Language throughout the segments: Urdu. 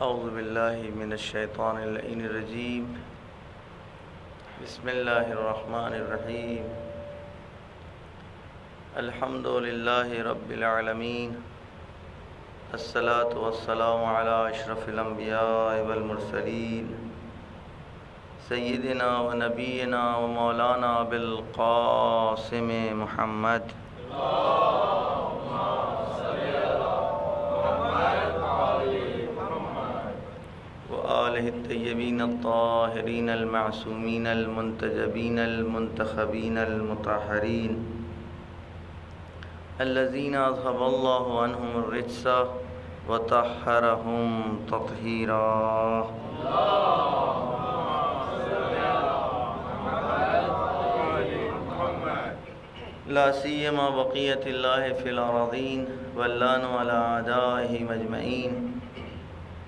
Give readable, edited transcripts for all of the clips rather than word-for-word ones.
اعوذ باللہ من الشیطان اللعین الرجیم بسم اللہ الرحمن الرحیم الحمد للہ رب العالمین الصلاة والسلام علی اشرف الانبیاء والمرسلین سیدنا و نبینا و مولانا بالقاسم محمد وآلہ الطیبین الطاہرین المعصومین المنتجبین المنتخبین المطہرین الذین اذھب اللہ عنہم الرجس وطہرہم تطہیرا لا سیما بقیت اللہ فی الارضین واللان علی اعدائہ مجمعین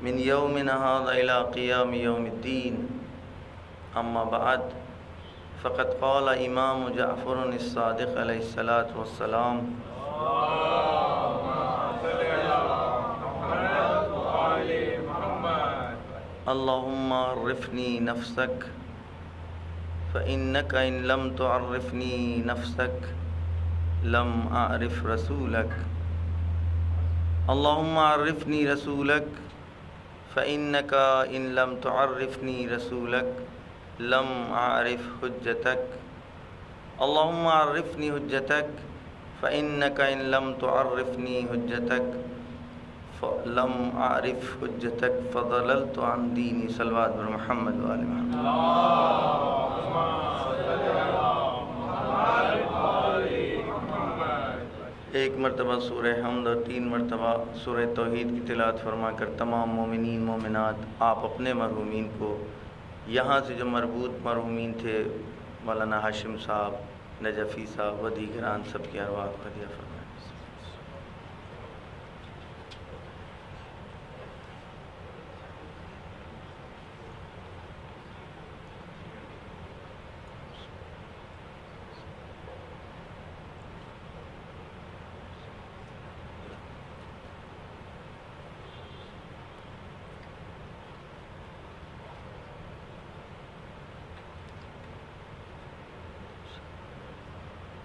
من یومنا ھذا الی قیام یوم الدین اما بعد فقد قال امام جعفر الصادق علیہ الصلاۃ والسلام اللہم عرفنی نفسک فإنک ان لم تعرفنی نفسک لم اعرف رسولک اللہم عرفنی رسولک فإنك إن لم تعرفني رسولك لم أعرف حجتك اللهم عرفني حجتك فإنك إن لم تعرفني حجتك لم أعرف حجتك فضللت عن ديني صلوات محمد وآل محمد ایک مرتبہ سورہ حمد اور 3 مرتبہ سورہ توحید کی تلاوت فرما کر تمام مومنین مومنات آپ اپنے مرحومین کو یہاں سے جو مربوط مرحومین تھے مولانا ہاشم صاحب نجفی صاحب و دیگران سب کی ارواح کو ہدیہ فرمائیں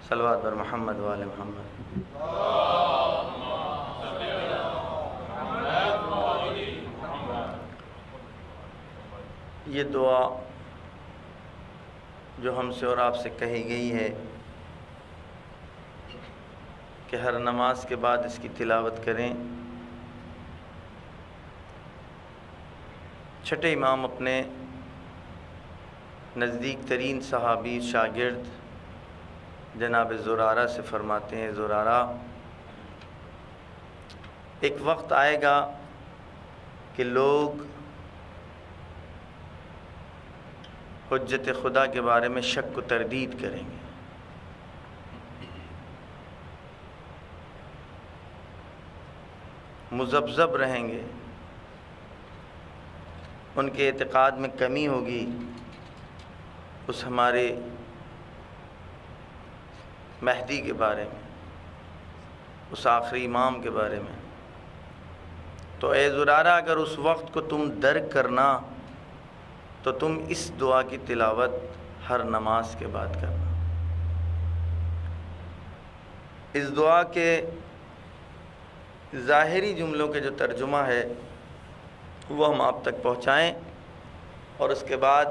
صلوات بر محمد وآل محمد یہ دعا جو ہم سے اور آپ سے کہی گئی ہے کہ ہر نماز کے بعد اس کی تلاوت کریں. چھٹے امام اپنے نزدیک ترین صحابی شاگرد جناب زرارہ سے فرماتے ہیں زرارہ ایک وقت آئے گا کہ لوگ حجت خدا کے بارے میں شک و تردید کریں گے. مذبذب رہیں گے. ان کے اعتقاد میں کمی ہوگی اس ہمارے مہدی کے بارے میں اس آخری امام کے بارے میں. تو اے زرارہ اگر اس وقت کو تم درک کرنا تو تم اس دعا کی تلاوت ہر نماز کے بعد کرنا. اس دعا کے ظاہری جملوں کے جو ترجمہ ہے وہ ہم آپ تک پہنچائیں اور اس کے بعد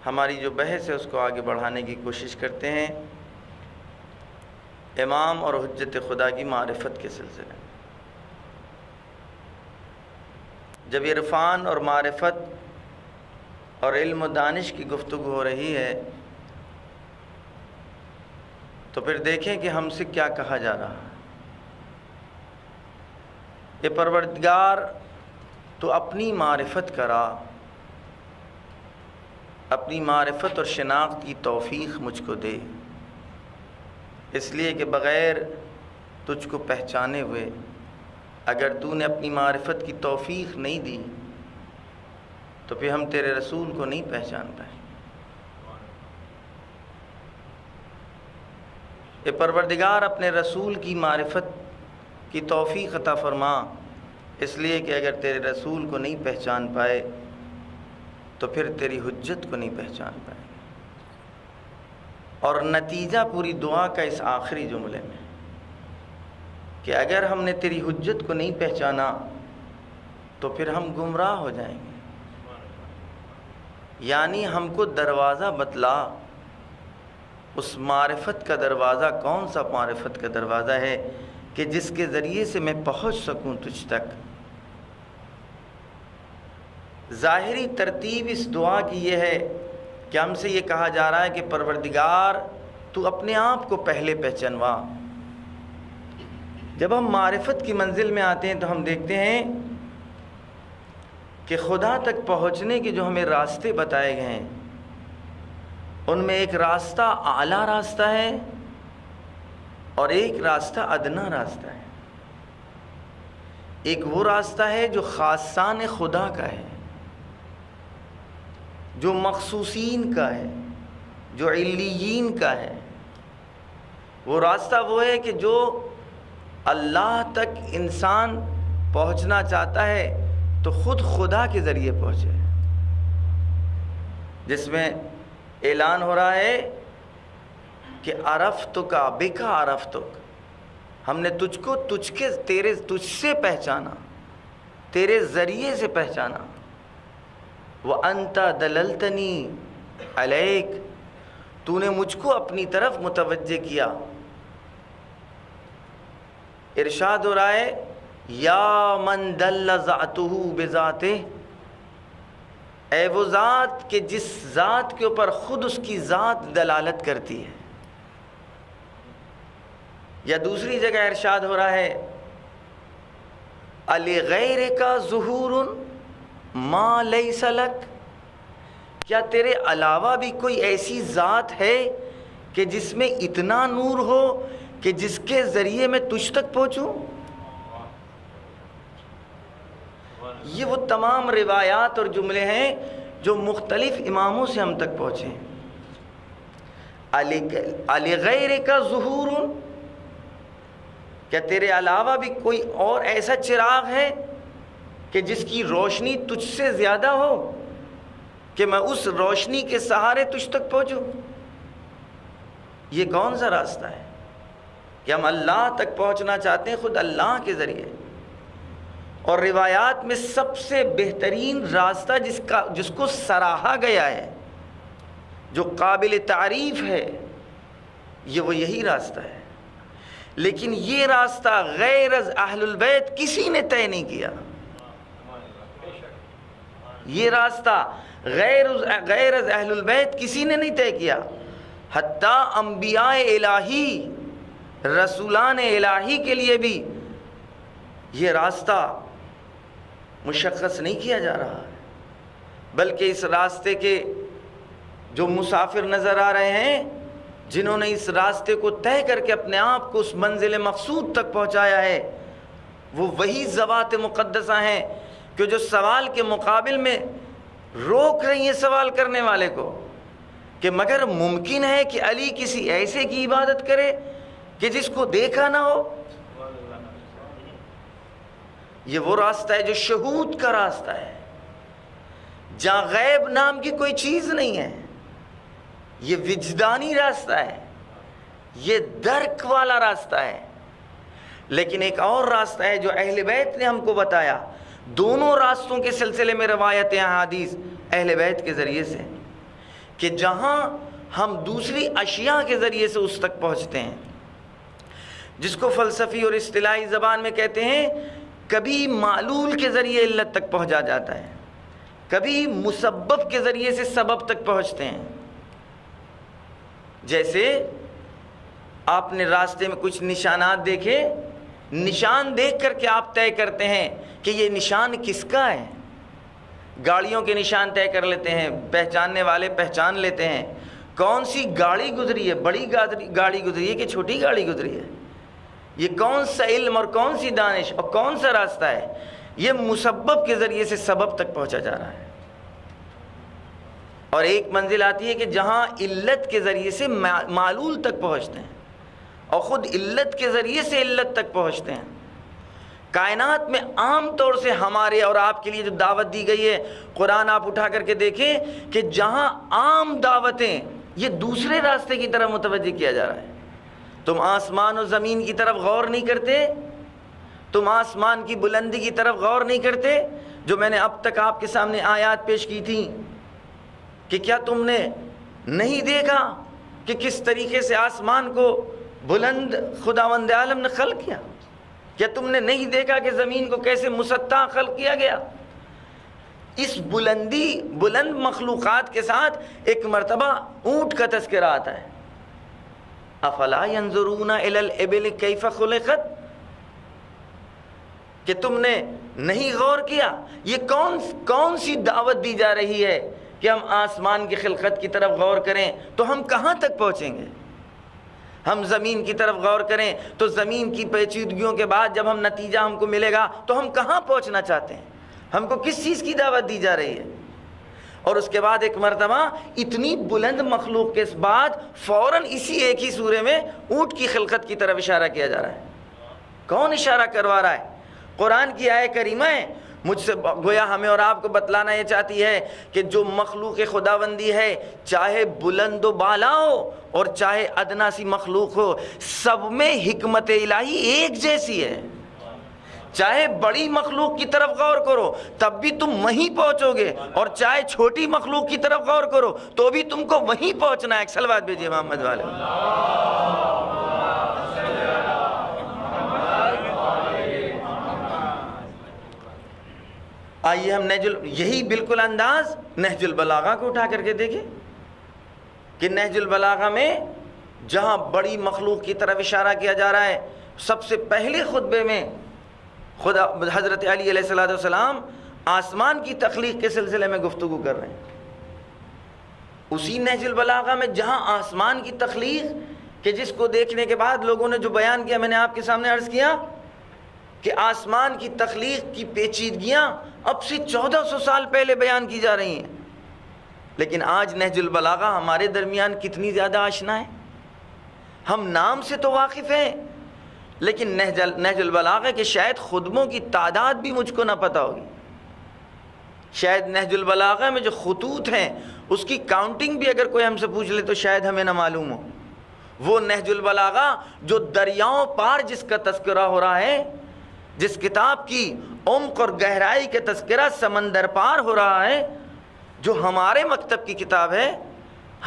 ہماری جو بحث ہے اس کو آگے بڑھانے کی کوشش کرتے ہیں امام اور حجت خدا کی معرفت کے سلسلے میں. جب عرفان اور معرفت اور علم و دانش کی گفتگو ہو رہی ہے تو پھر دیکھیں کہ ہم سے کیا کہا جا رہا ہے. اے پروردگار تو اپنی معرفت کرا، اپنی معرفت اور شناخت کی توفیق مجھ کو دے، اس لیے کہ بغیر تجھ کو پہچانے ہوئے اگر تو نے اپنی معرفت کی توفیق نہیں دی تو پھر ہم تیرے رسول کو نہیں پہچان پائیں. اے پروردگار اپنے رسول کی معرفت کی توفیق عطا فرما اس لیے کہ اگر تیرے رسول کو نہیں پہچان پائے تو پھر تیری حجت کو نہیں پہچان پائے. اور نتیجہ پوری دعا کا اس آخری جملے میں کہ اگر ہم نے تیری حجت کو نہیں پہچانا تو پھر ہم گمراہ ہو جائیں گے. یعنی ہم کو دروازہ بتلا، اس معرفت کا دروازہ کون سا معرفت کا دروازہ ہے کہ جس کے ذریعے سے میں پہنچ سکوں تجھ تک. ظاہری ترتیب اس دعا کی یہ ہے کہ ہم سے یہ کہا جا رہا ہے کہ پروردگار تو اپنے آپ کو پہلے پہچانوا. جب ہم معرفت کی منزل میں آتے ہیں تو ہم دیکھتے ہیں کہ خدا تک پہنچنے کے جو ہمیں راستے بتائے گئے ہیں ان میں ایک راستہ اعلیٰ راستہ ہے اور ایک راستہ ادنا راستہ ہے. ایک وہ راستہ ہے جو خاصان خدا کا ہے، جو مخصوصین کا ہے، جو علیین کا ہے. وہ راستہ وہ ہے کہ جو اللہ تک انسان پہنچنا چاہتا ہے تو خود خدا کے ذریعے پہنچے، جس میں اعلان ہو رہا ہے کہ عرفتک بک عرفتک، ہم نے تجھ کو تجھ سے پہچانا، تیرے ذریعے سے پہچانا. وَأَنْتَ دَلَلْتَنِي عَلَيْكَ، تو نے مجھ کو اپنی طرف متوجہ کیا. ارشاد ہو رہا ہے یا من دل ذاتہ بذاتہ، اے وہ ذات کہ جس ذات کے اوپر خود اس کی ذات دلالت کرتی ہے. یا دوسری جگہ ارشاد ہو رہا ہے لِغَيْرِكَ ظُهُورٌ مَا لَيْسَ لَكَ، کیا تیرے علاوہ بھی کوئی ایسی ذات ہے کہ جس میں اتنا نور ہو کہ جس کے ذریعے میں تجھ تک پہنچوں. یہ وہ تمام روایات اور جملے ہیں جو مختلف اماموں سے ہم تک پہنچے. لِغَيْرِكَ ظُهُورٌ، کیا تیرے علاوہ بھی کوئی اور ایسا چراغ ہے کہ جس کی روشنی تجھ سے زیادہ ہو کہ میں اس روشنی کے سہارے تجھ تک پہنچوں. یہ کون سا راستہ ہے کہ ہم اللہ تک پہنچنا چاہتے ہیں خود اللہ کے ذریعے. اور روایات میں سب سے بہترین راستہ جس کو سراہا گیا ہے، جو قابل تعریف ہے، وہ یہی راستہ ہے. لیکن یہ راستہ غیر از اہل البیت کسی نے طے نہیں کیا. یہ راستہ غیر از اہل البیت کسی نے نہیں طے کیا. حتیٰ انبیاء الہی، رسولان الہی کے لیے بھی یہ راستہ مشخص نہیں کیا جا رہا ہے، بلکہ اس راستے کے جو مسافر نظر آ رہے ہیں، جنہوں نے اس راستے کو طے کر کے اپنے آپ کو اس منزل مقصود تک پہنچایا ہے، وہ وہی ذوات مقدسہ ہیں کہ جو سوال کے مقابل میں روک رہی ہیں سوال کرنے والے کو کہ مگر ممکن ہے کہ علی کسی ایسے کی عبادت کرے کہ جس کو دیکھا نہ ہو. یہ وہ راستہ ہے جو شہود کا راستہ ہے، جہاں غیب نام کی کوئی چیز نہیں ہے. یہ وجدانی راستہ ہے، یہ درک والا راستہ ہے. لیکن ایک اور راستہ ہے جو اہل بیت نے ہم کو بتایا. دونوں راستوں کے سلسلے میں روایتیں احادیث اہل بیت کے ذریعے سے، کہ جہاں ہم دوسری اشیاء کے ذریعے سے اس تک پہنچتے ہیں، جس کو فلسفی اور اصطلاحی زبان میں کہتے ہیں کبھی معلول کے ذریعے علت تک پہنچا جاتا ہے، کبھی مسبب کے ذریعے سے سبب تک پہنچتے ہیں. جیسے آپ نے راستے میں کچھ نشانات دیکھے، نشان دیکھ کر کے آپ طے کرتے ہیں کہ یہ نشان کس کا ہے. گاڑیوں کے نشان طے کر لیتے ہیں، پہچاننے والے پہچان لیتے ہیں کون سی گاڑی گزری ہے، بڑی گاڑی گزری ہے کہ چھوٹی گاڑی گزری ہے. یہ کون سا علم اور کون سی دانش اور کون سا راستہ ہے. یہ مسبب کے ذریعے سے سبب تک پہنچا جا رہا ہے. اور ایک منزل آتی ہے کہ جہاں علت کے ذریعے سے معلول تک پہنچتے ہیں اور خود علت کے ذریعے سے علت تک پہنچتے ہیں. کائنات میں عام طور سے ہمارے اور آپ کے لیے جو دعوت دی گئی ہے، قرآن آپ اٹھا کر کے دیکھیں کہ جہاں عام دعوتیں، یہ دوسرے راستے کی طرف متوجہ کیا جا رہا ہے۔ تم آسمان و زمین کی طرف غور نہیں کرتے، تم آسمان کی بلندی کی طرف غور نہیں کرتے، جو میں نے اب تک آپ کے سامنے آیات پیش کی تھیں، کہ کیا تم نے نہیں دیکھا کہ کس طریقے سے آسمان کو بلند خداوند عالم نے خلق کیا؟ کیا تم نے نہیں دیکھا کہ زمین کو کیسے مسطح خلق کیا گیا؟ اس بلند مخلوقات کے ساتھ ایک مرتبہ اونٹ کا تذکرہ آتا ہے، افلا ينظرون الى الابل کیف خلقت، کہ تم نے نہیں غور کیا؟ یہ کون سی دعوت دی جا رہی ہے کہ ہم آسمان کی خلقت کی طرف غور کریں تو ہم کہاں تک پہنچیں گے؟ ہم زمین کی طرف غور کریں تو زمین کی پیچیدگیوں کے بعد جب ہم نتیجہ ہم کو ملے گا تو ہم کہاں پہنچنا چاہتے ہیں؟ ہم کو کس چیز کی دعوت دی جا رہی ہے؟ اور اس کے بعد ایک مرتبہ اتنی بلند مخلوق کے بعد فوراً اسی ایک ہی سورے میں اونٹ کی خلقت کی طرف اشارہ کیا جا رہا ہے۔ کون اشارہ کروا رہا ہے؟ قرآن کی آیت کریمہ ہے، مجھ سے گویا ہمیں اور آپ کو بتلانا یہ چاہتی ہے کہ جو مخلوق خداوندی ہے، چاہے بلند و بالا ہو اور چاہے ادنا سی مخلوق ہو، سب میں حکمت الہی ایک جیسی ہے۔ چاہے بڑی مخلوق کی طرف غور کرو تب بھی تم وہیں پہنچو گے، اور چاہے چھوٹی مخلوق کی طرف غور کرو تو بھی تم کو وہیں پہنچنا ہے۔ ایک صلوات بھیجیے محمد والے۔ آئیے ہم یہی بالکل انداز نہج البلاغہ کو اٹھا کر کے دیکھیں کہ نہج البلاغہ میں جہاں بڑی مخلوق کی طرف اشارہ کیا جا رہا ہے، سب سے پہلے خطبے میں خدا حضرت علی علیہ السلام آسمان کی تخلیق کے سلسلے میں گفتگو کر رہے ہیں۔ اسی نہج البلاغہ میں جہاں آسمان کی تخلیق کہ جس کو دیکھنے کے بعد لوگوں نے جو بیان کیا، میں نے آپ کے سامنے عرض کیا کہ آسمان کی تخلیق کی پیچیدگیاں اب سے 1400 سال پہلے بیان کی جا رہی ہیں، لیکن آج نہج البلاغہ ہمارے درمیان کتنی زیادہ آشنا ہے۔ ہم نام سے تو واقف ہیں، لیکن نہج البلاغہ کے شاید خطبوں کی تعداد بھی مجھ کو نہ پتہ ہوگی۔ شاید نہج البلاغہ میں جو خطوط ہیں اس کی کاؤنٹنگ بھی اگر کوئی ہم سے پوچھ لے تو شاید ہمیں نہ معلوم ہو۔ وہ نہج البلاغہ جو دریاؤں پار جس کا تذکرہ ہو رہا ہے، جس کتاب کی عمق اور گہرائی کا تذکرہ سمندر پار ہو رہا ہے، جو ہمارے مکتب کی کتاب ہے،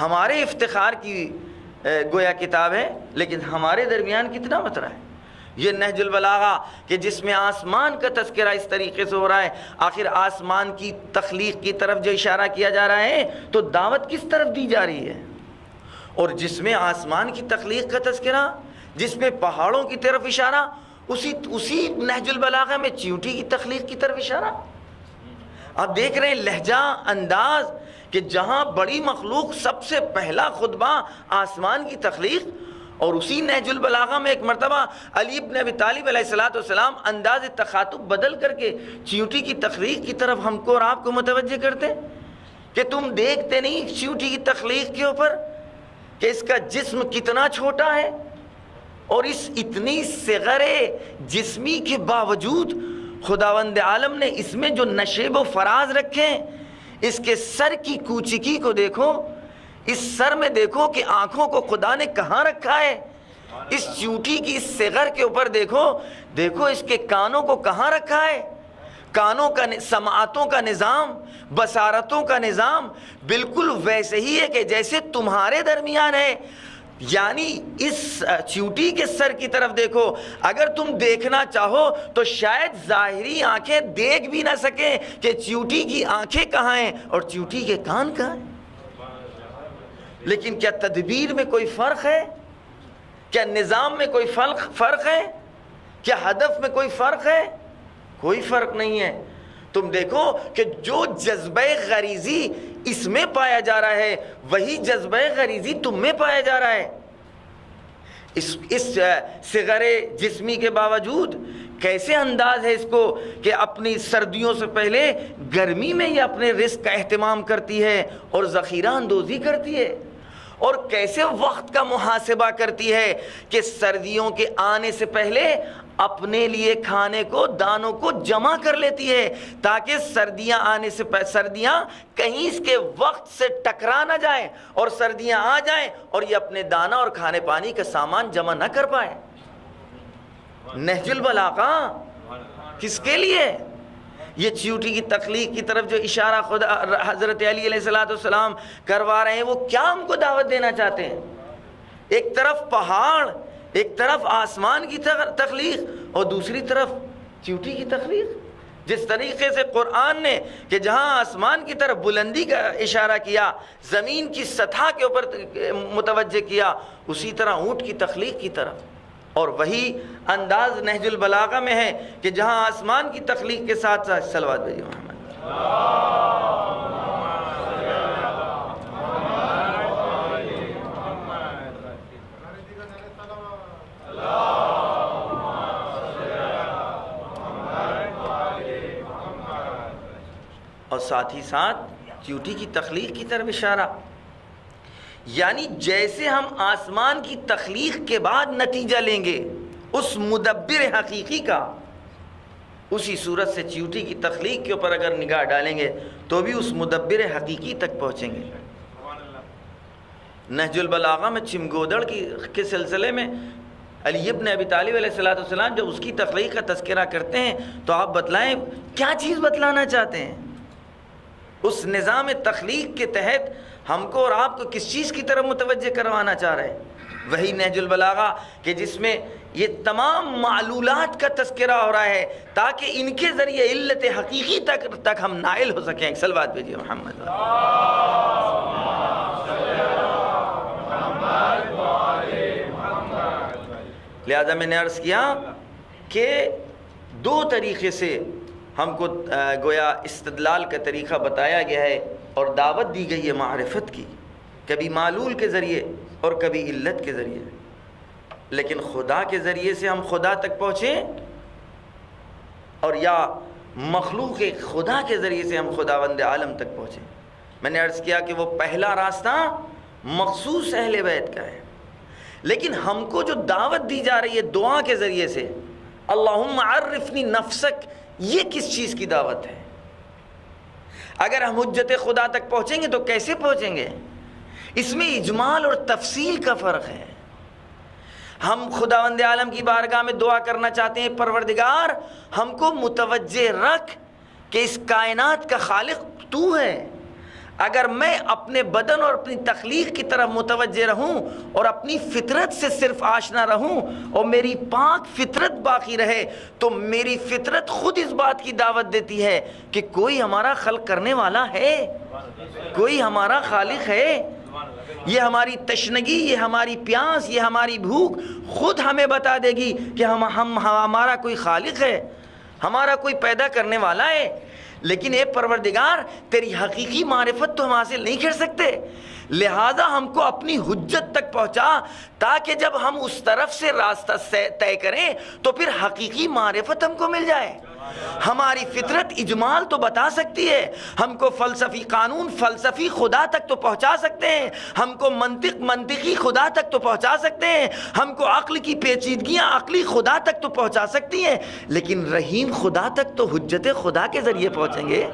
ہمارے افتخار کی گویا کتاب ہے، لیکن ہمارے درمیان کتنا مترا ہے۔ یہ نہج البلاغہ کہ جس میں آسمان کا تذکرہ اس طریقے سے ہو رہا ہے، آخر آسمان کی تخلیق کی طرف جو اشارہ کیا جا رہا ہے تو دعوت کس طرف دی جا رہی ہے؟ اور جس میں آسمان کی تخلیق کا تذکرہ، جس میں پہاڑوں کی طرف اشارہ، اسی نہج البلاغہ میں چیونٹی کی تخلیق کی طرف اشارہ۔ آپ دیکھ رہے ہیں لہجہ، انداز، کہ جہاں بڑی مخلوق سب سے پہلا خطبہ آسمان کی تخلیق، اور اسی نہج البلاغہ میں ایک مرتبہ علی ابن ابی طالب علیہ السلام انداز تخاطب بدل کر کے چیونٹی کی تخلیق کی طرف ہم کو اور آپ کو متوجہ کرتے کہ تم دیکھتے نہیں چیونٹی کی تخلیق کے اوپر کہ اس کا جسم کتنا چھوٹا ہے، اور اس اتنی صغر جسمی کے باوجود خداوند عالم نے اس میں جو نشیب و فراز رکھے ہیں، اس کے سر کی کوچکی کو دیکھو، اس سر میں دیکھو کہ آنکھوں کو خدا نے کہاں رکھا ہے، اس چیونٹی کی اس صغر کے اوپر دیکھو اس کے کانوں کو کہاں رکھا ہے۔ کانوں کا سماعتوں کا نظام، بصارتوں کا نظام بالکل ویسے ہی ہے کہ جیسے تمہارے درمیان ہے۔ یعنی اس چیونٹی کے سر کی طرف دیکھو، اگر تم دیکھنا چاہو تو شاید ظاہری آنکھیں دیکھ بھی نہ سکیں کہ چیونٹی کی آنکھیں کہاں ہیں اور چیونٹی کے کان کہاں ہیں۔ لیکن کیا تدبیر میں کوئی فرق ہے؟ کیا نظام میں کوئی فرق ہے؟ کیا ہدف میں کوئی فرق ہے؟ کوئی فرق نہیں ہے۔ تم دیکھو کہ جو جذبہ غریزی اس میں پایا جا رہا ہے وہی جذبہ غریزی تم میں پایا جا رہا ہے۔ اس صغر جسمی کے باوجود کیسے انداز ہے اس کو کہ اپنی سردیوں سے پہلے گرمی میں یہ اپنے رزق کا اہتمام کرتی ہے اور ذخیرہ اندوزی کرتی ہے، اور کیسے وقت کا محاسبہ کرتی ہے کہ سردیوں کے آنے سے پہلے اپنے لیے کھانے کو دانوں کو جمع کر لیتی ہے تاکہ سردیاں آنے سے سردیاں کہیں اس کے وقت سے ٹکرا نہ جائیں اور سردیاں آ جائیں اور یہ اپنے دانہ اور کھانے پانی کا سامان جمع نہ کر پائے۔ نہج البلاغہ کس کے لیے؟ یہ چیوٹی کی تخلیق کی طرف جو اشارہ خدا حضرت علی علیہ السلام کروا رہے ہیں، وہ کیا ہم کو دعوت دینا چاہتے ہیں؟ ایک طرف پہاڑ، ایک طرف آسمان کی تخلیق اور دوسری طرف چیوٹی کی تخلیق۔ جس طریقے سے قرآن نے کہ جہاں آسمان کی طرف بلندی کا اشارہ کیا، زمین کی سطح کے اوپر متوجہ کیا، اسی طرح اونٹ کی تخلیق کی طرف، اور وہی انداز نہج البلاغہ میں ہے کہ جہاں آسمان کی تخلیق کے ساتھ ساتھ صلوات بھیجو محمد۔ اور ساتھ ہی ساتھ چیوٹی کی تخلیق کی طرف اشارہ، یعنی جیسے ہم آسمان کی تخلیق کے بعد نتیجہ لیں گے اس مدبر حقیقی کا، اسی صورت سے چیوٹی کی تخلیق کے اوپر اگر نگاہ ڈالیں گے تو بھی اس مدبر حقیقی تک پہنچیں گے۔ نہج البلاغہ میں چمگودڑ کے سلسلے میں علی ابن ابی طالب علیہ السلام جب اس کی تخلیق کا تذکرہ کرتے ہیں تو آپ بتلائیں کیا چیز بتلانا چاہتے ہیں؟ اس نظام تخلیق کے تحت ہم کو اور آپ کو کس چیز کی طرف متوجہ کروانا چاہ رہے ہیں؟ وہی نہج البلاغہ کہ جس میں یہ تمام معلولات کا تذکرہ ہو رہا ہے تاکہ ان کے ذریعے علت حقیقی تک ہم نائل ہو سکیں۔ صلوات بھیجیے محمد۔ لہذا میں نے عرض کیا کہ دو طریقے سے ہم کو گویا استدلال کا طریقہ بتایا گیا ہے اور دعوت دی گئی ہے معرفت کی، کبھی معلول کے ذریعے اور کبھی علت کے ذریعے، لیکن خدا کے ذریعے سے ہم خدا تک پہنچیں اور یا مخلوق خدا کے ذریعے سے ہم خداوند عالم تک پہنچیں۔ میں نے عرض کیا کہ وہ پہلا راستہ مخصوص اہل بیت کا ہے، لیکن ہم کو جو دعوت دی جا رہی ہے دعا کے ذریعے سے، اللہم عرفنی نفسک، یہ کس چیز کی دعوت ہے؟ اگر ہم حجت خدا تک پہنچیں گے تو کیسے پہنچیں گے؟ اس میں اجمال اور تفصیل کا فرق ہے۔ ہم خداوند عالم کی بارگاہ میں دعا کرنا چاہتے ہیں، پروردگار ہم کو متوجہ رکھ کہ اس کائنات کا خالق تو ہے۔ اگر میں اپنے بدن اور اپنی تخلیق کی طرف متوجہ رہوں اور اپنی فطرت سے صرف آشنا رہوں اور میری پاک فطرت باقی رہے تو میری فطرت خود اس بات کی دعوت دیتی ہے کہ کوئی ہمارا خلق کرنے والا ہے، کوئی ہمارا خالق ہے۔ یہ ہماری تشنگی، یہ ہماری پیاس، یہ ہماری بھوک خود ہمیں بتا دے گی کہ ہمارا کوئی خالق ہے، ہمارا کوئی پیدا کرنے والا ہے۔ لیکن اے پروردگار تیری حقیقی معرفت تو ہم حاصل نہیں کر سکتے، لہذا ہم کو اپنی حجت تک پہنچا تاکہ جب ہم اس طرف سے راستہ طے کریں تو پھر حقیقی معرفت ہم کو مل جائے۔ ہماری فطرت اجمال تو بتا سکتی ہے، ہم کو فلسفی قانون فلسفی خدا تک تو پہنچا سکتے ہیں، ہم کو منطقی خدا تک تو پہنچا سکتے ہیں، ہم کو عقل کی پیچیدگیاں عقلی خدا تک تو پہنچا سکتی ہیں، لیکن رحیم خدا تک تو حجت خدا کے ذریعے پہنچیں گے،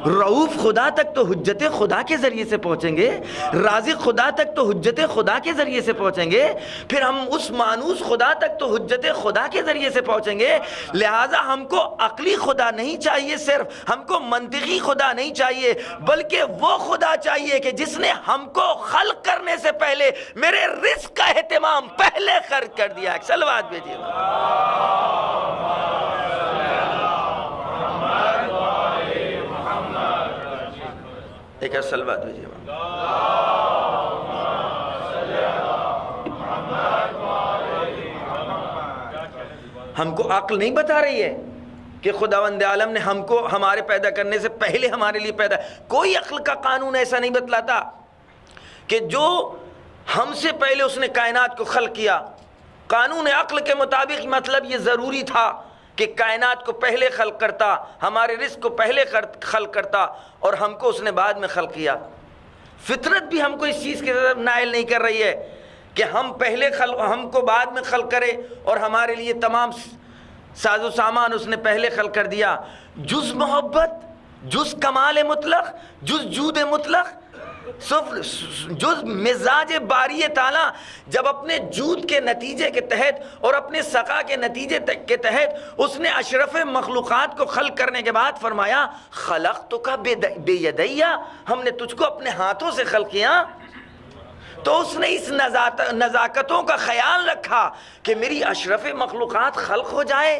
رؤوف خدا تک تو حجت خدا کے ذریعے سے پہنچیں گے، رازق خدا تک تو حجت خدا کے ذریعے سے پہنچیں گے، پھر ہم اس مانوس خدا تک تو حجت خدا کے ذریعے سے پہنچیں گے۔ لہٰذا ہم کو عقلی خدا نہیں چاہیے، صرف ہم کو منطقی خدا نہیں چاہیے، بلکہ وہ خدا چاہیے کہ جس نے ہم کو خلق کرنے سے پہلے میرے رزق کا اہتمام پہلے خرچ کر دیا۔ صلوات بھیجیے۔ ایک صلوات بھیجیے۔ ہم کو عقل نہیں بتا رہی ہے کہ خداوند عالم نے ہم کو ہمارے پیدا کرنے سے پہلے ہمارے لیے پیدا، کوئی عقل کا قانون ایسا نہیں بتلاتا کہ جو ہم سے پہلے اس نے کائنات کو خلق کیا۔ قانون عقل کے مطابق مطلب یہ ضروری تھا کہ کائنات کو پہلے خلق کرتا، ہمارے رزق کو پہلے خلق کرتا اور ہم کو اس نے بعد میں خلق کیا۔ فطرت بھی ہم کو اس چیز کی طرف نائل نہیں کر رہی ہے کہ ہم پہلے ہم کو بعد میں خلق کرے، اور ہمارے لیے تمام ساز و سامان اس نے پہلے خلق کر دیا۔ جز محبت، جز کمال مطلق، جز جود مطلق، جز مزاج باری تعالیٰ، جب اپنے جود کے نتیجے کے تحت اور اپنے سخا کے نتیجے کے تحت اس نے اشرف مخلوقات کو خلق کرنے کے بعد فرمایا خلقتک بے یدیا، ہم نے تجھ کو اپنے ہاتھوں سے خلق کیا، تو اس نے اس نزاکتوں کا خیال رکھا کہ میری اشرف مخلوقات خلق ہو جائے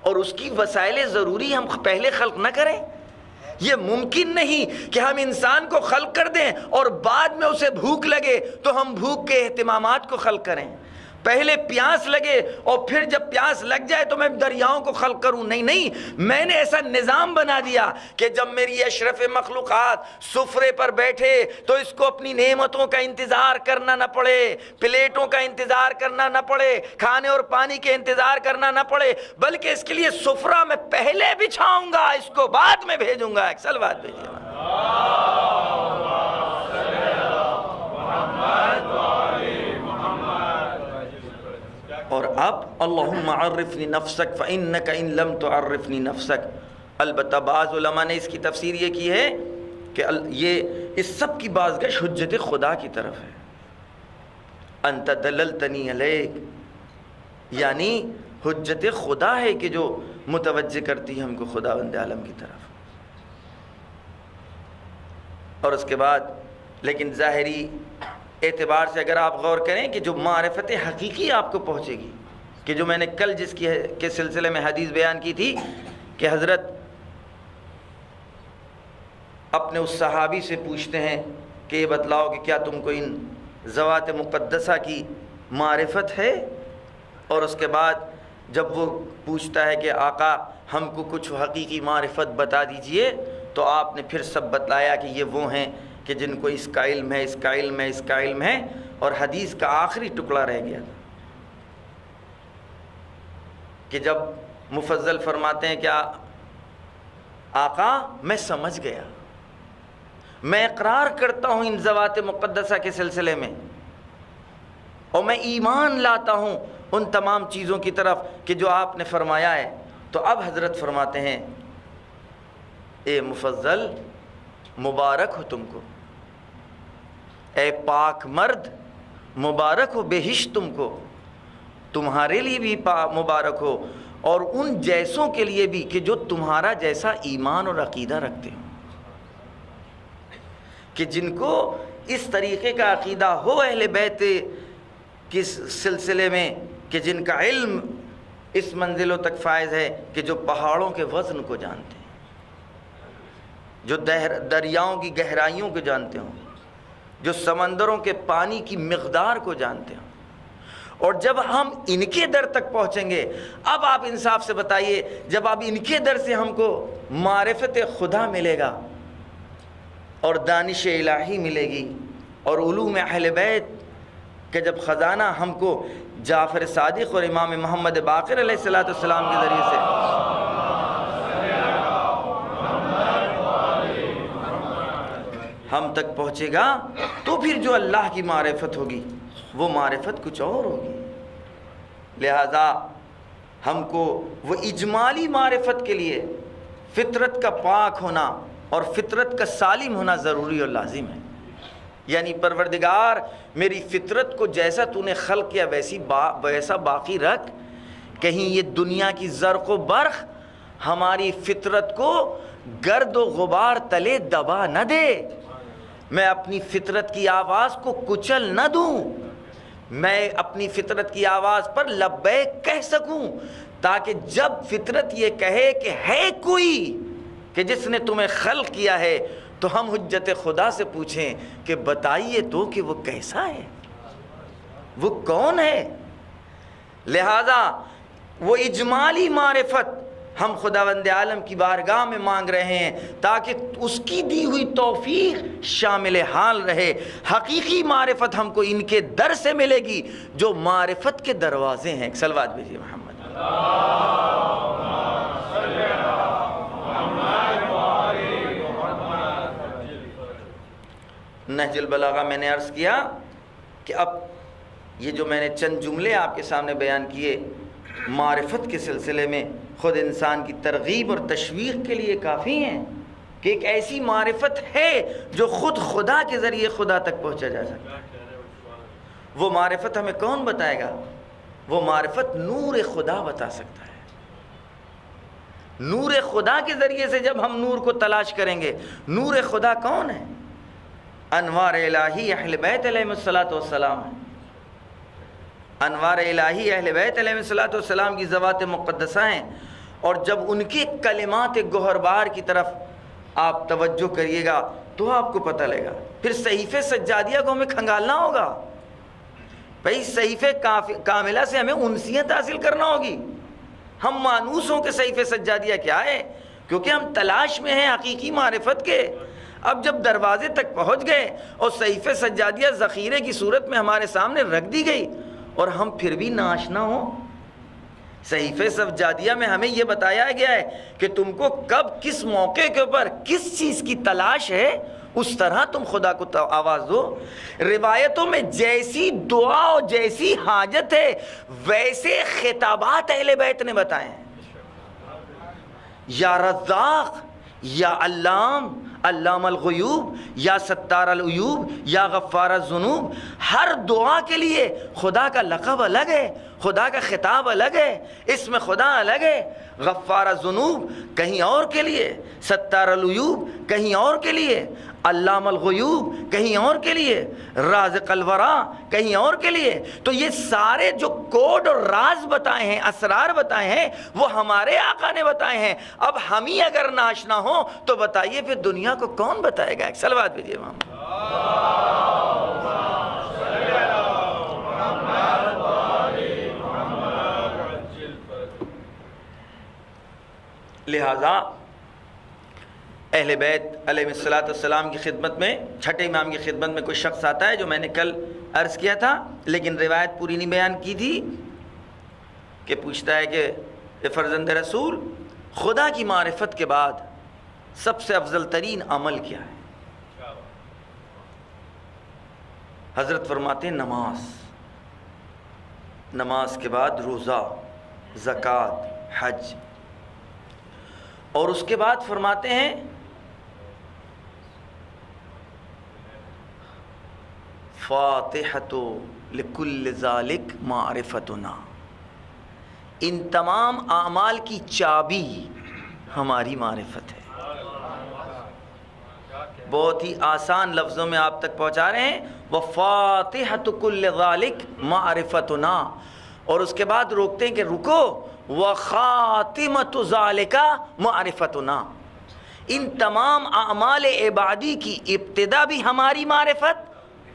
اور اس کی وسائل ضروری ہم پہلے خلق نہ کریں۔ یہ ممکن نہیں کہ ہم انسان کو خلق کر دیں اور بعد میں اسے بھوک لگے تو ہم بھوک کے اہتمامات کو خلق کریں، پہلے پیاس لگے اور پھر جب پیاس لگ جائے تو میں دریاؤں کو خلق کروں۔ نہیں، میں نے ایسا نظام بنا دیا کہ جب میری اشرف مخلوقات سفرے پر بیٹھے تو اس کو اپنی نعمتوں کا انتظار کرنا نہ پڑے، پلیٹوں کا انتظار کرنا نہ پڑے، کھانے اور پانی کے انتظار کرنا نہ پڑے، بلکہ اس کے لیے سفرہ میں پہلے بچھاؤں گا، اس کو بعد میں بھیجوں گا۔ ایک سلوات بھیجیے۔ اور اب اللہم عرفنی نفسک فإنک ان لم تعرفنی نفسک۔ البتہ بعض علماء نے اس کی تفسیر یہ کی ہے کہ یہ اس سب کی بازگشت حجت خدا کی طرف ہے۔ انت دللتنی علیک، یعنی حجت خدا ہے کہ جو متوجہ کرتی ہے ہم کو خداوند عالم کی طرف۔ اور اس کے بعد لیکن ظاہری اعتبار سے اگر آپ غور کریں کہ جو معرفت حقیقی آپ کو پہنچے گی، کہ جو میں نے کل جس کے سلسلے میں حدیث بیان کی تھی کہ حضرت اپنے اس صحابی سے پوچھتے ہیں کہ یہ بتلاؤ کہ کیا تم کو ان ذوات مقدسہ کی معرفت ہے، اور اس کے بعد جب وہ پوچھتا ہے کہ آقا ہم کو کچھ حقیقی معرفت بتا دیجئے، تو آپ نے پھر سب بتلایا کہ یہ وہ ہیں کہ جن کو اس کا علم ہے، اس کا علم ہے، اس کا علم ہے، اور حدیث کا آخری ٹکڑا رہ گیا کہ جب مفضل فرماتے ہیں کہ آقا میں سمجھ گیا، میں اقرار کرتا ہوں ان ذوات مقدسہ کے سلسلے میں، اور میں ایمان لاتا ہوں ان تمام چیزوں کی طرف کہ جو آپ نے فرمایا ہے۔ تو اب حضرت فرماتے ہیں اے مفضل مبارک ہو تم کو، اے پاک مرد مبارک ہو بہشت تم کو، تمہارے لیے بھی مبارک ہو، اور ان جیسوں کے لیے بھی کہ جو تمہارا جیسا ایمان اور عقیدہ رکھتے ہو، کہ جن کو اس طریقے کا عقیدہ ہو اہل بیت کے سلسلے میں، کہ جن کا علم اس منزلوں تک فائز ہے کہ جو پہاڑوں کے وزن کو جانتے ہیں، جو دریاؤں کی گہرائیوں کو جانتے ہوں، جو سمندروں کے پانی کی مقدار کو جانتے ہوں۔ اور جب ہم ان کے در تک پہنچیں گے، اب آپ انصاف سے بتائیے، جب آپ ان کے در سے ہم کو معرفت خدا ملے گا اور دانش الہی ملے گی اور علوم اہل بیت کہ جب خزانہ ہم کو جعفر صادق اور امام محمد باقر علیہ السلام کے ذریعے سے ہم تک پہنچے گا، تو پھر جو اللہ کی معرفت ہوگی وہ معرفت کچھ اور ہوگی۔ لہذا ہم کو وہ اجمالی معرفت کے لیے فطرت کا پاک ہونا اور فطرت کا سالم ہونا ضروری اور لازم ہے۔ یعنی پروردگار میری فطرت کو جیسا تو نے خلق کیا ویسا باقی رکھ، کہیں یہ دنیا کی زرق و برق ہماری فطرت کو گرد و غبار تلے دبا نہ دے، میں اپنی فطرت کی آواز کو کچل نہ دوں، میں اپنی فطرت کی آواز پر لبیک کہہ سکوں، تاکہ جب فطرت یہ کہے کہ ہے کوئی کہ جس نے تمہیں خلق کیا ہے، تو ہم حجت خدا سے پوچھیں کہ بتائیے تو کہ وہ کیسا ہے، وہ کون ہے۔ لہذا وہ اجمالی معرفت ہم خداوند عالم کی بارگاہ میں مانگ رہے ہیں تاکہ اس کی دی ہوئی توفیق شامل حال رہے۔ حقیقی معرفت ہم کو ان کے در سے ملے گی جو معرفت کے دروازے ہیں۔ ایک صلوات بھیجیے محمد۔ نہ نہج البلاغہ میں نے عرض کیا کہ اب یہ جو میں نے چند جملے آپ کے سامنے بیان کیے معرفت کے سلسلے میں خود انسان کی ترغیب اور تشویق کے لیے کافی ہیں کہ ایک ایسی معرفت ہے جو خود خدا کے ذریعے خدا تک پہنچا جا سکتا ہے۔ وہ معرفت ہمیں کون بتائے گا؟ وہ معرفت نور خدا بتا سکتا ہے۔ نور خدا کے ذریعے سے جب ہم نور کو تلاش کریں گے، نور خدا کون ہے؟ انوار الہی اہل بیت علیہ الصلوۃ والسلام ہے۔ انوار الہی اہل بیت علیہ الصلوۃ والسلام کی ذوات مقدسہ ہیں، اور جب ان کے کلمات گوہربار کی طرف آپ توجہ کریے گا تو آپ کو پتہ لگے گا۔ پھر صحیفے سجادیہ کو ہمیں کھنگالنا ہوگا بھائی، صحیفے کاملہ سے ہمیں انسیت حاصل کرنا ہوگی۔ ہم مانوس ہوں کہ صحیفے سجادیہ کیا ہے، کیونکہ ہم تلاش میں ہیں حقیقی معرفت کے۔ اب جب دروازے تک پہنچ گئے اور صحیفے سجادیہ ذخیرے کی صورت میں ہمارے سامنے رکھ دی گئی اور ہم پھر بھی ناآشنا ہوں، صحیفے سجادیہ میں ہمیں یہ بتایا گیا ہے کہ تم کو کب کس موقع کے اوپر کس چیز کی تلاش ہے، اس طرح تم خدا کو آواز دو۔ روایتوں میں جیسی دعا اور جیسی حاجت ہے ویسے خطابات اہل بیت نے بتائے ہیں۔ یا رزاق، یا علام، علام الغیوب، یا ستار العیوب، یا غفار الذنوب، ہر دعا کے لیے خدا کا لقب الگ ہے، خدا کا خطاب الگ ہے، اسم خدا الگ ہے۔ غفار الذنوب کہیں اور کے لیے، ستار العیوب کہیں اور کے لیے، علام الغیوب کہیں اور کے لیے، رازق الورا کہیں اور کے لیے۔ تو یہ سارے جو کوڈ اور راز بتائے ہیں، اسرار بتائے ہیں، وہ ہمارے آقا نے بتائے ہیں۔ اب ہم ہی اگر ناشنا ہوں تو بتائیے پھر دنیا کو کون بتائے گا؟ ایک صلوات بھیجیے محمد۔ لہذا اہل بیت علیہ الصلوۃ والسلام کی خدمت میں، چھٹے امام کی خدمت میں کوئی شخص آتا ہے، جو میں نے کل عرض کیا تھا لیکن روایت پوری نہیں بیان کی تھی، کہ پوچھتا ہے کہ اے فرزند رسول، خدا کی معرفت کے بعد سب سے افضل ترین عمل کیا ہے؟ حضرت فرماتے ہیں نماز، نماز کے بعد روزہ، زکوٰۃ، حج، اور اس کے بعد فرماتے ہیں فاتحۃ لکل ذالک معرفتنا، ان تمام اعمال کی چابی ہماری معرفت ہے۔ بہت ہی آسان لفظوں میں آپ تک پہنچا رہے ہیں، وفاتحۃ کل ذالک معرفتنا، اور اس کے بعد روکتے ہیں کہ رکو، وخاتمۃ ذالک معرفتنا، ان تمام اعمال عبادی کی ابتدا بھی ہماری معرفت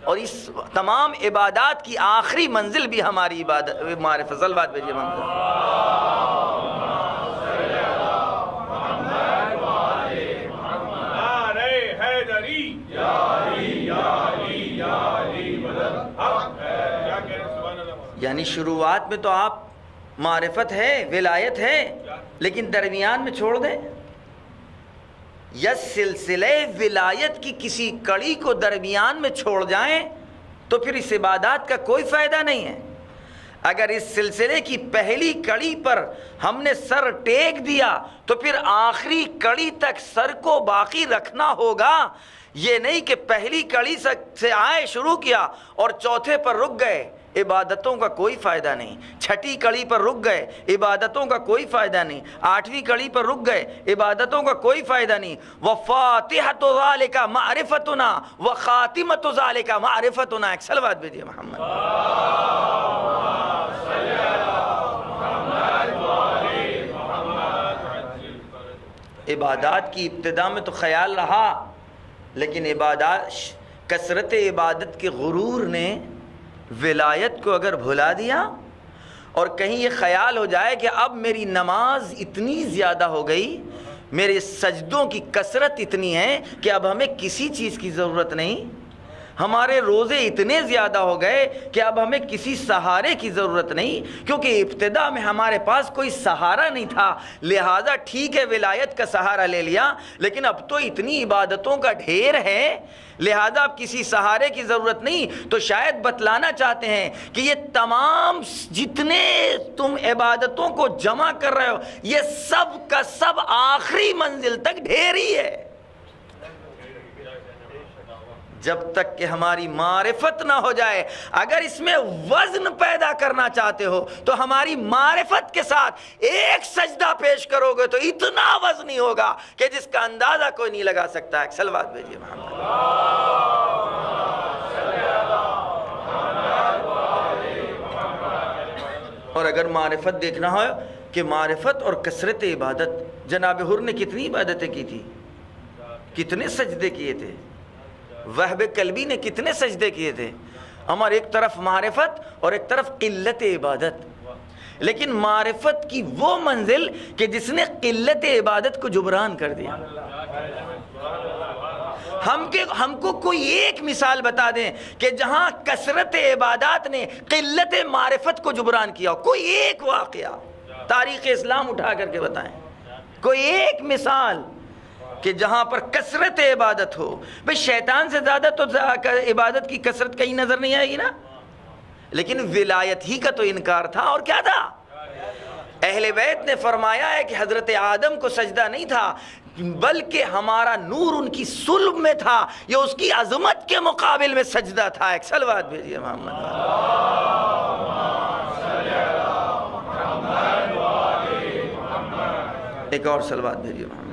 اور اس تمام عبادات کی آخری منزل بھی ہماری معرفت۔ صلوات بھیجیے محمد۔ یعنی شروعات میں تو آپ معرفت ہے، ولایت ہے، لیکن درمیان میں چھوڑ دیں یا سلسلہ ولایت کی کسی کڑی کو درمیان میں چھوڑ جائیں تو پھر اس عبادات کا کوئی فائدہ نہیں ہے۔ اگر اس سلسلے کی پہلی کڑی پر ہم نے سر ٹیک دیا تو پھر آخری کڑی تک سر کو باقی رکھنا ہوگا۔ یہ نہیں کہ پہلی کڑی سے آئے شروع کیا اور چوتھے پر رک گئے، عبادتوں کا کوئی فائدہ نہیں۔ چھٹی کڑی پر رک گئے، عبادتوں کا کوئی فائدہ نہیں۔ آٹھویں کڑی پر رک گئے، عبادتوں کا کوئی فائدہ نہیں۔ وفاتحۃ ذالک معرفتنا وخاتمۃ ذالک معرفتنا۔ ایک صلوات بھیجیے محمد۔ عبادات کی ابتدا میں تو خیال رہا، لیکن کثرت عبادت کے غرور نے ولایت کو اگر بھلا دیا، اور کہیں یہ خیال ہو جائے کہ اب میری نماز اتنی زیادہ ہو گئی، میرے سجدوں کی کثرت اتنی ہے کہ اب ہمیں کسی چیز کی ضرورت نہیں، ہمارے روزے اتنے زیادہ ہو گئے کہ اب ہمیں کسی سہارے کی ضرورت نہیں، کیونکہ ابتدا میں ہمارے پاس کوئی سہارا نہیں تھا، لہٰذا ٹھیک ہے ولایت کا سہارا لے لیا، لیکن اب تو اتنی عبادتوں کا ڈھیر ہے، لہٰذا اب کسی سہارے کی ضرورت نہیں۔ تو شاید بتلانا چاہتے ہیں کہ یہ تمام جتنے تم عبادتوں کو جمع کر رہے ہو، یہ سب کا سب آخری منزل تک ڈھیر ہی ہے۔ جب تک کہ ہماری معرفت نہ ہو جائے، اگر اس میں وزن پیدا کرنا چاہتے ہو تو ہماری معرفت کے ساتھ ایک سجدہ پیش کرو گے تو اتنا وزنی ہوگا کہ جس کا اندازہ کوئی نہیں لگا سکتا ہے۔ صلوات بھیجیے محمد۔ اور اگر معرفت دیکھنا ہو کہ معرفت اور کثرت عبادت، جناب حر نے کتنی عبادتیں کی تھی، کتنے سجدے کیے تھے، وہب قلبی نے کتنے سجدے کیے تھے۔ ہمارے ایک طرف معرفت اور ایک طرف قلت عبادت، لیکن معرفت کی وہ منزل کہ جس نے قلت عبادت کو جبران کر دیا۔ ہم کو کوئی ایک مثال بتا دیں کہ جہاں کثرت عبادات نے قلت معرفت کو جبران کیا ہو، کوئی ایک واقعہ تاریخ اسلام اٹھا کر کے بتائیں، کوئی ایک مثال کہ جہاں پر کثرت عبادت ہو۔ بھئی شیطان سے زیادہ تو عبادت کی کثرت کہیں نظر نہیں آئے گی نا، لیکن ولایت ہی کا تو انکار تھا، اور کیا تھا؟ اہل بیت نے فرمایا ہے کہ حضرت آدم کو سجدہ نہیں تھا، بلکہ ہمارا نور ان کی صلب میں تھا، یہ اس کی عظمت کے مقابل میں سجدہ تھا۔ ایک صلوات بھیجیے محمد۔ ایک اور صلوات بھیجیے محمد۔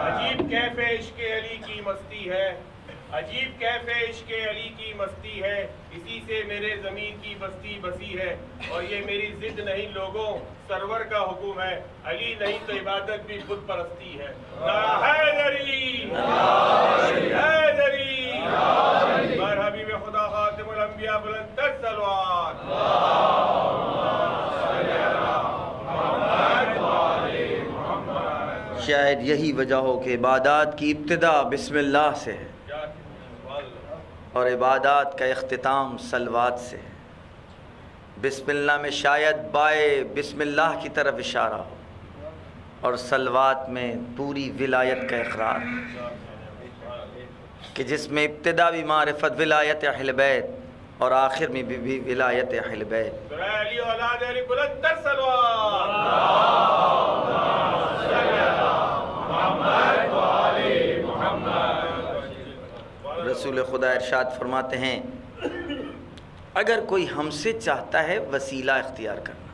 عجیب کیف عشق علی کی مستی ہے، عجیب کیف عشق علی کی مستی ہے، اسی سے میرے زمین کی بستی بسی ہے، اور یہ میری ضد نہیں لوگوں، سرور کا حکم ہے، علی نہیں تو عبادت بھی بت پرستی ہے۔ حیدری حیدری بر حبیب خدا خاتم الانبیاء بلند تر صلوات۔ شاید یہی وجہ ہو کہ عبادات کی ابتدا بسم اللہ سے ہے اور عبادات کا اختتام صلوات سے ہے۔ بسم اللہ میں شاید بائے بسم اللہ کی طرف اشارہ ہو، اور صلوات میں پوری ولایت کا اقرار، کہ جس میں ابتدا بھی معرفت ولایت اہل بیت اور آخر میں بھی ولایت اہل بیت۔ علی اولاد علی بلند تر صلوات۔ رسول خدا ارشاد فرماتے ہیں، اگر کوئی ہم سے چاہتا ہے وسیلہ اختیار کرنا،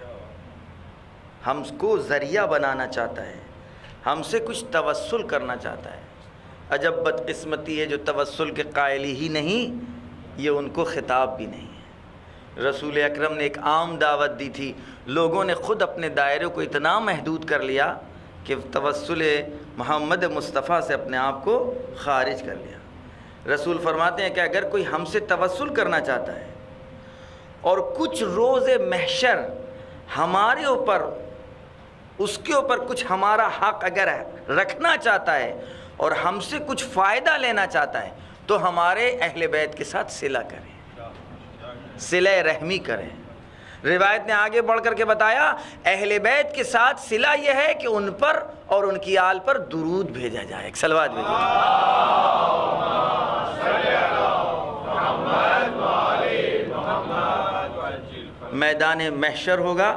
ہم کو ذریعہ بنانا چاہتا ہے، ہم سے کچھ توسل کرنا چاہتا ہے، عجب بدقسمتی ہے جو توسل کے قائل ہی نہیں، یہ ان کو خطاب بھی نہیں ہے۔ رسول اکرم نے ایک عام دعوت دی تھی، لوگوں نے خود اپنے دائرے کو اتنا محدود کر لیا کہ توسل محمد مصطفیٰ سے اپنے آپ کو خارج کر لیا۔ رسول فرماتے ہیں کہ اگر کوئی ہم سے توسل کرنا چاہتا ہے اور کچھ روز محشر ہمارے اوپر، اس کے اوپر کچھ ہمارا حق اگر رکھنا چاہتا ہے اور ہم سے کچھ فائدہ لینا چاہتا ہے تو ہمارے اہل بیت کے ساتھ صلہ کریں، صلہ رحمی کریں۔ روایت نے آگے بڑھ کر کے بتایا اہل بیت کے ساتھ صلہ یہ ہے کہ ان پر اور ان کی آل پر درود بھیجا جائے۔ ایک صلوات بھیجیے۔ میدان محشر ہوگا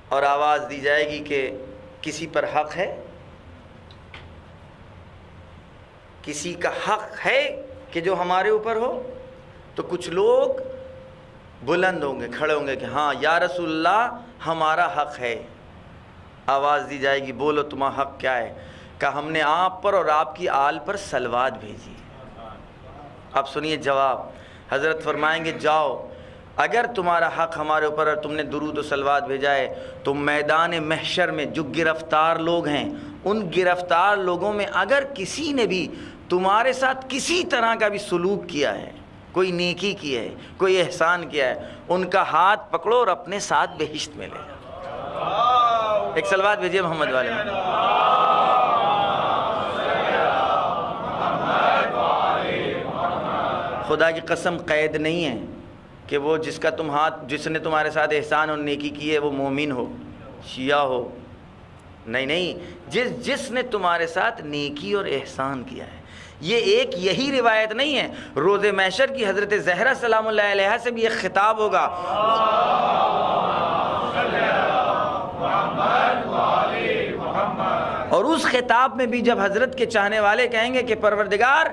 اور آواز دی جائے گی کہ کسی پر حق ہے، کسی کا حق ہے کہ جو ہمارے اوپر ہو، تو کچھ لوگ بلند ہوں گے، کھڑے ہوں گے کہ ہاں یا رسول اللہ ہمارا حق ہے۔ آواز دی جائے گی بولو تمہارا حق کیا ہے؟ کہ ہم نے آپ پر اور آپ کی آل پر صلوات بھیجی۔ اب سنیے جواب، حضرت فرمائیں گے جاؤ، اگر تمہارا حق ہمارے اوپر اور تم نے درود و صلوات بھیجا ہے تو میدان محشر میں جو گرفتار لوگ ہیں، ان گرفتار لوگوں میں اگر کسی نے بھی تمہارے ساتھ کسی طرح کا بھی سلوک کیا ہے، کوئی نیکی کی ہے، کوئی احسان کیا ہے، ان کا ہاتھ پکڑو اور اپنے ساتھ بہشت میں لے جاؤ۔ ایک صلوات بھیجیے محمد والے میں۔ خدا کی قسم قید نہیں ہے کہ وہ جس نے تمہارے ساتھ احسان اور نیکی کی ہے وہ مومن ہو، شیعہ ہو، نہیں، جس نے تمہارے ساتھ نیکی اور احسان کیا ہے۔ یہ یہی روایت نہیں ہے، روز محشر کی حضرت زہرا سلام اللہ علیہا سے بھی ایک خطاب ہوگا، اور اس خطاب میں بھی جب حضرت کے چاہنے والے کہیں گے کہ پروردگار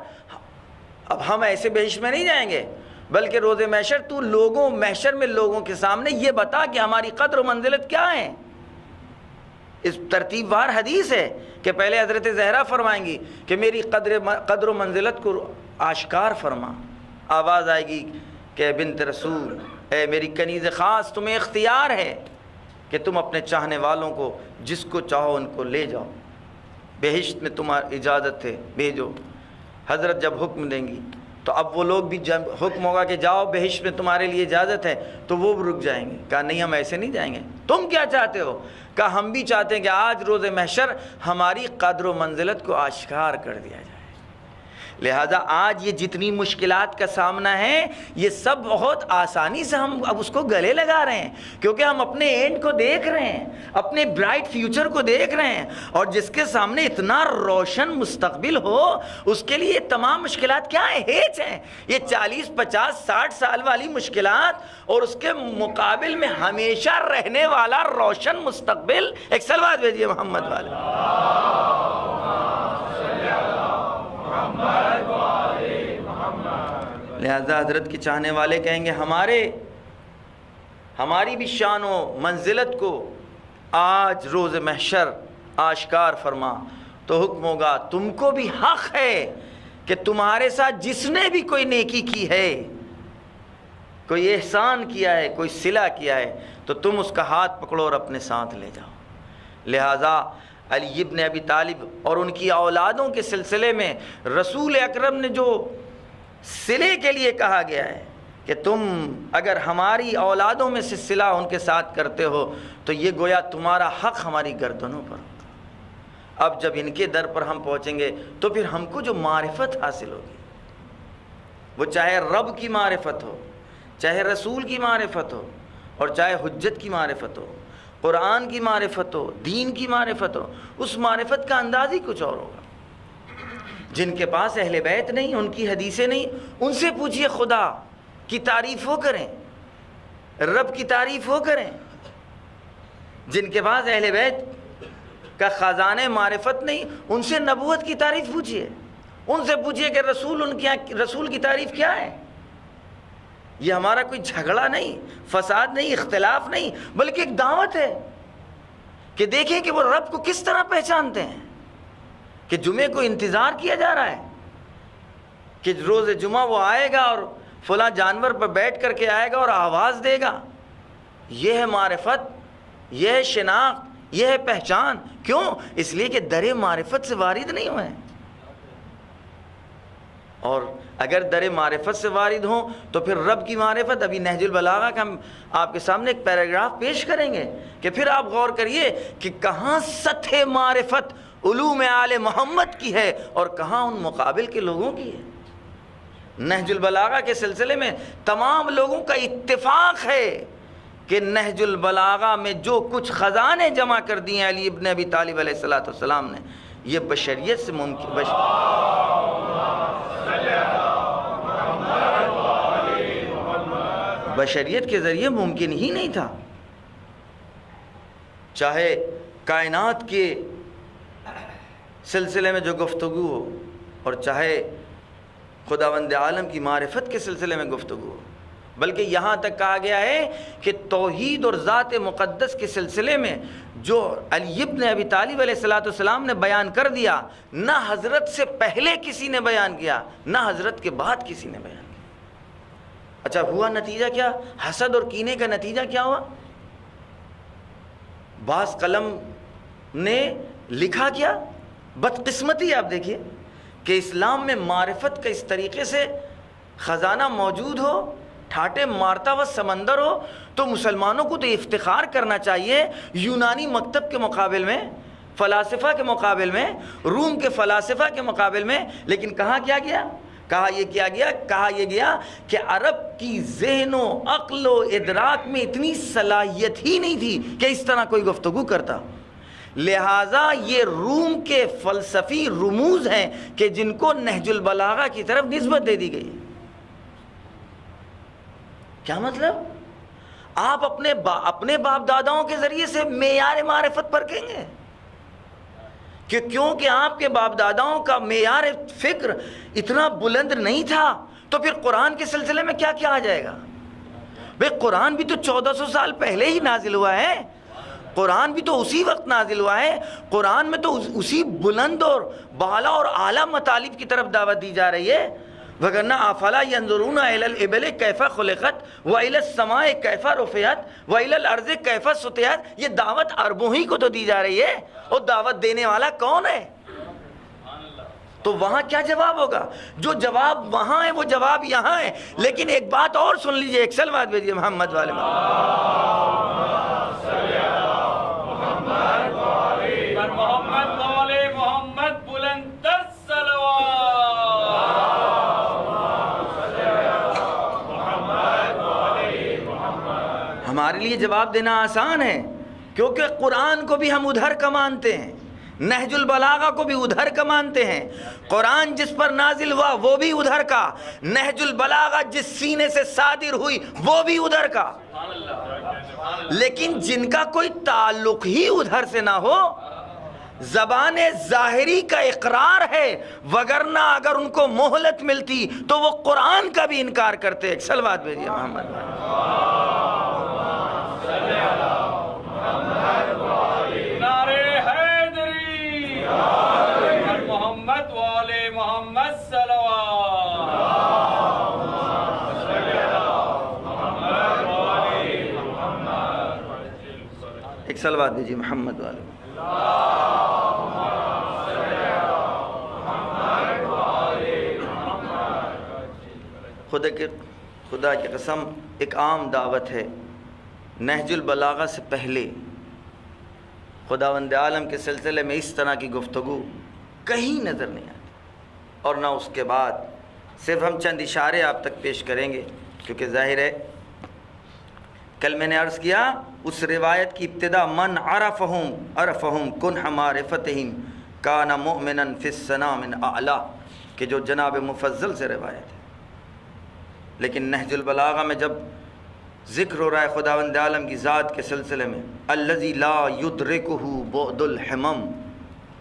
اب ہم ایسے بہشت میں نہیں جائیں گے، بلکہ روز محشر تو محشر میں لوگوں کے سامنے یہ بتا کہ ہماری قدر و منزلت کیا ہے۔ اس ترتیب وار حدیث ہے کہ پہلے حضرت زہرا فرمائیں گی کہ میری قدر و منزلت کو آشکار فرما، آواز آئے گی کہ بنت رسول، اے میری کنیز خاص، تمہیں اختیار ہے کہ تم اپنے چاہنے والوں کو جس کو چاہو ان کو لے جاؤ، بہشت میں تمہاری اجازت ہے، بھیجو۔ حضرت جب حکم دیں گی تو اب وہ لوگ بھی جب حکم ہوگا کہ جاؤ بہشت میں تمہارے لیے اجازت ہے تو وہ بھی رک جائیں گے، کہا نہیں ہم ایسے نہیں جائیں گے، تم کیا چاہتے ہو؟ کہا ہم بھی چاہتے ہیں کہ آج روز محشر ہماری قدر و منزلت کو آشکار کر دیا جائے۔ لہذا آج یہ جتنی مشکلات کا سامنا ہے یہ سب بہت آسانی سے ہم اب اس کو گلے لگا رہے ہیں، کیونکہ ہم اپنے اینڈ کو دیکھ رہے ہیں، اپنے برائٹ فیوچر کو دیکھ رہے ہیں، اور جس کے سامنے اتنا روشن مستقبل ہو اس کے لیے تمام مشکلات کیا ہیں؟ ہیچ ہیں۔ یہ 40 50 60 سال والی مشکلات اور اس کے مقابل میں ہمیشہ رہنے والا روشن مستقبل۔ ایک سلوات بھیجیے محمد والے۔ لہذا حضرت کے چاہنے والے کہیں گے ہماری بھی شان و منزلت کو آج روز محشر آشکار فرما، تو حکم ہوگا تم کو بھی حق ہے کہ تمہارے ساتھ جس نے بھی کوئی نیکی کی ہے، کوئی احسان کیا ہے، کوئی صلہ کیا ہے، تو تم اس کا ہاتھ پکڑو اور اپنے ساتھ لے جاؤ۔ لہذا علی ابن ابی طالب اور ان کی اولادوں کے سلسلے میں رسول اکرم نے جو صلے کے لیے کہا گیا ہے کہ تم اگر ہماری اولادوں میں سے صلہ ان کے ساتھ کرتے ہو تو یہ گویا تمہارا حق ہماری گردنوں پر۔ اب جب ان کے در پر ہم پہنچیں گے تو پھر ہم کو جو معرفت حاصل ہوگی، وہ چاہے رب کی معرفت ہو، چاہے رسول کی معرفت ہو، اور چاہے حجت کی معرفت ہو، قرآن کی معرفت ہو، دین کی معرفت ہو، اس معرفت کا انداز ہی کچھ اور ہوگا۔ جن کے پاس اہل بیت نہیں، ان کی حدیثیں نہیں، ان سے پوچھئے خدا کی تعریف ہو کریں، رب کی تعریف ہو کریں۔ جن کے پاس اہل بیت کا خزانہ معرفت نہیں، ان سے نبوت کی تعریف پوچھئے، ان سے پوچھئے کہ رسول کی تعریف کیا ہے۔ یہ ہمارا کوئی جھگڑا نہیں، فساد نہیں، اختلاف نہیں، بلکہ ایک دعوت ہے کہ دیکھیں کہ وہ رب کو کس طرح پہچانتے ہیں، کہ جمعے کو انتظار کیا جا رہا ہے کہ روز جمعہ وہ آئے گا اور فلاں جانور پر بیٹھ کر کے آئے گا اور آواز دے گا۔ یہ ہے معرفت، یہ ہے شناخت، یہ ہے پہچان۔ کیوں؟ اس لیے کہ در معرفت سے وارد نہیں ہوئے ہیں، اور اگر در معرفت سے وارد ہوں تو پھر رب کی معرفت، ابھی نہج البلاغہ کا ہم آپ کے سامنے ایک پیراگراف پیش کریں گے کہ پھر آپ غور کریے کہ کہاں سطح معرفت علوم آل محمد کی ہے اور کہاں ان مقابل کے لوگوں کی ہے۔ نہج البلاغہ کے سلسلے میں تمام لوگوں کا اتفاق ہے کہ نہج البلاغہ میں جو کچھ خزانے جمع کر دیے علی ابن ابی طالب علیہ السلام نے، یہ بشریت سے ممکن بشریت کے ذریعے ممکن ہی نہیں تھا۔ چاہے کائنات کے سلسلے میں جو گفتگو ہو، اور چاہے خداوند عالم کی معرفت کے سلسلے میں گفتگو ہو، بلکہ یہاں تک کہا گیا ہے کہ توحید اور ذات مقدس کے سلسلے میں جو علی ابن ابی طالب علیہ السلام نے بیان کر دیا، نہ حضرت سے پہلے کسی نے بیان کیا، نہ حضرت کے بعد کسی نے بیان کیا۔ اچھا ہوا نتیجہ کیا؟ حسد اور کینے کا نتیجہ کیا ہوا؟ بعض قلم نے لکھا کیا؟ بدقسمتی آپ دیکھیے کہ اسلام میں معرفت کا اس طریقے سے خزانہ موجود ہو، ٹھاٹے مارتا ہوا سمندر ہو، تو مسلمانوں کو تو افتخار کرنا چاہیے یونانی مکتب کے مقابل میں، فلاسفہ کے مقابل میں، روم کے فلاسفہ کے مقابل میں۔ لیکن کہاں کیا گیا؟ کہا یہ گیا کہ عرب کی ذہن و عقل و ادراک میں اتنی صلاحیت ہی نہیں تھی کہ اس طرح کوئی گفتگو کرتا، لہٰذا یہ روم کے فلسفی رموز ہیں کہ جن کو نہج البلاغہ کی طرف نسبت دے دی گئی۔ کیا مطلب؟ آپ اپنے باپ داداؤں کے ذریعے سے معیار معرفت پرکھیں گے کہ کیونکہ آپ کے باپ داداؤں کا معیار فکر اتنا بلند نہیں تھا تو پھر قرآن کے سلسلے میں کیا آ جائے گا؟ بھئی قرآن بھی تو 1400 سال پہلے ہی نازل ہوا ہے، قرآن بھی تو اسی وقت نازل ہوا ہے، قرآن میں تو اسی بلند اور بالا اور اعلیٰ مطالب کی طرف دعوت دی جا رہی ہے۔ وگرنہ افلا ینظرون الی الابل کیف خلقت والی السماء کیف رفعت والی الارض کیف سطحت، یہ دعوت عربوں ہی کو تو دی جا رہی ہے، اور دعوت دینے والا کون ہے؟ تو وہاں کیا جواب ہوگا؟ جو جواب وہاں ہے وہ جواب یہاں ہے۔ لیکن ایک بات اور سن لیجئے، ایک سلوات بھیجیے محمد والے محمد بلند صلوات۔ ہمارے لیے جواب دینا آسان ہے کیونکہ قرآن کو بھی ہم ادھر کا مانتے ہیں، نہج البلاغہ کو بھی ادھر کا مانتے ہیں، قرآن جس پر نازل ہوا وہ بھی ادھر کا، نہج البلاغہ جس سینے سے صادر ہوئی وہ بھی ادھر کا۔ لیکن جن کا کوئی تعلق ہی ادھر سے نہ ہو، زبان ظاہری کا اقرار ہے، وگرنہ اگر ان کو مہلت ملتی تو وہ قرآن کا بھی انکار کرتے۔ ایک سلوات بھیجیے محمد۔ محمد والے محمد صلوات۔ ایک سلوات دیجیے محمد والے۔ خدا کی قسم ایک عام دعوت ہے، نہج البلاغہ سے پہلے خداوند عالم کے سلسلے میں اس طرح کی گفتگو کہیں نظر نہیں آتی، اور نہ اس کے بعد۔ صرف ہم چند اشارے آپ تک پیش کریں گے کیونکہ ظاہر ہے کل میں نے عرض کیا اس روایت کی ابتدا من عرفہم کنہ معرفتہم کان مؤمنا فی الثناء من اعلی، کہ جو جناب مفضل سے روایت ہے۔ لیکن نہج البلاغہ میں جب ذکر ہو رہا ہے خداوند عالم کی ذات کے سلسلے میں، الذی لا یدرکہ بعد الحمم،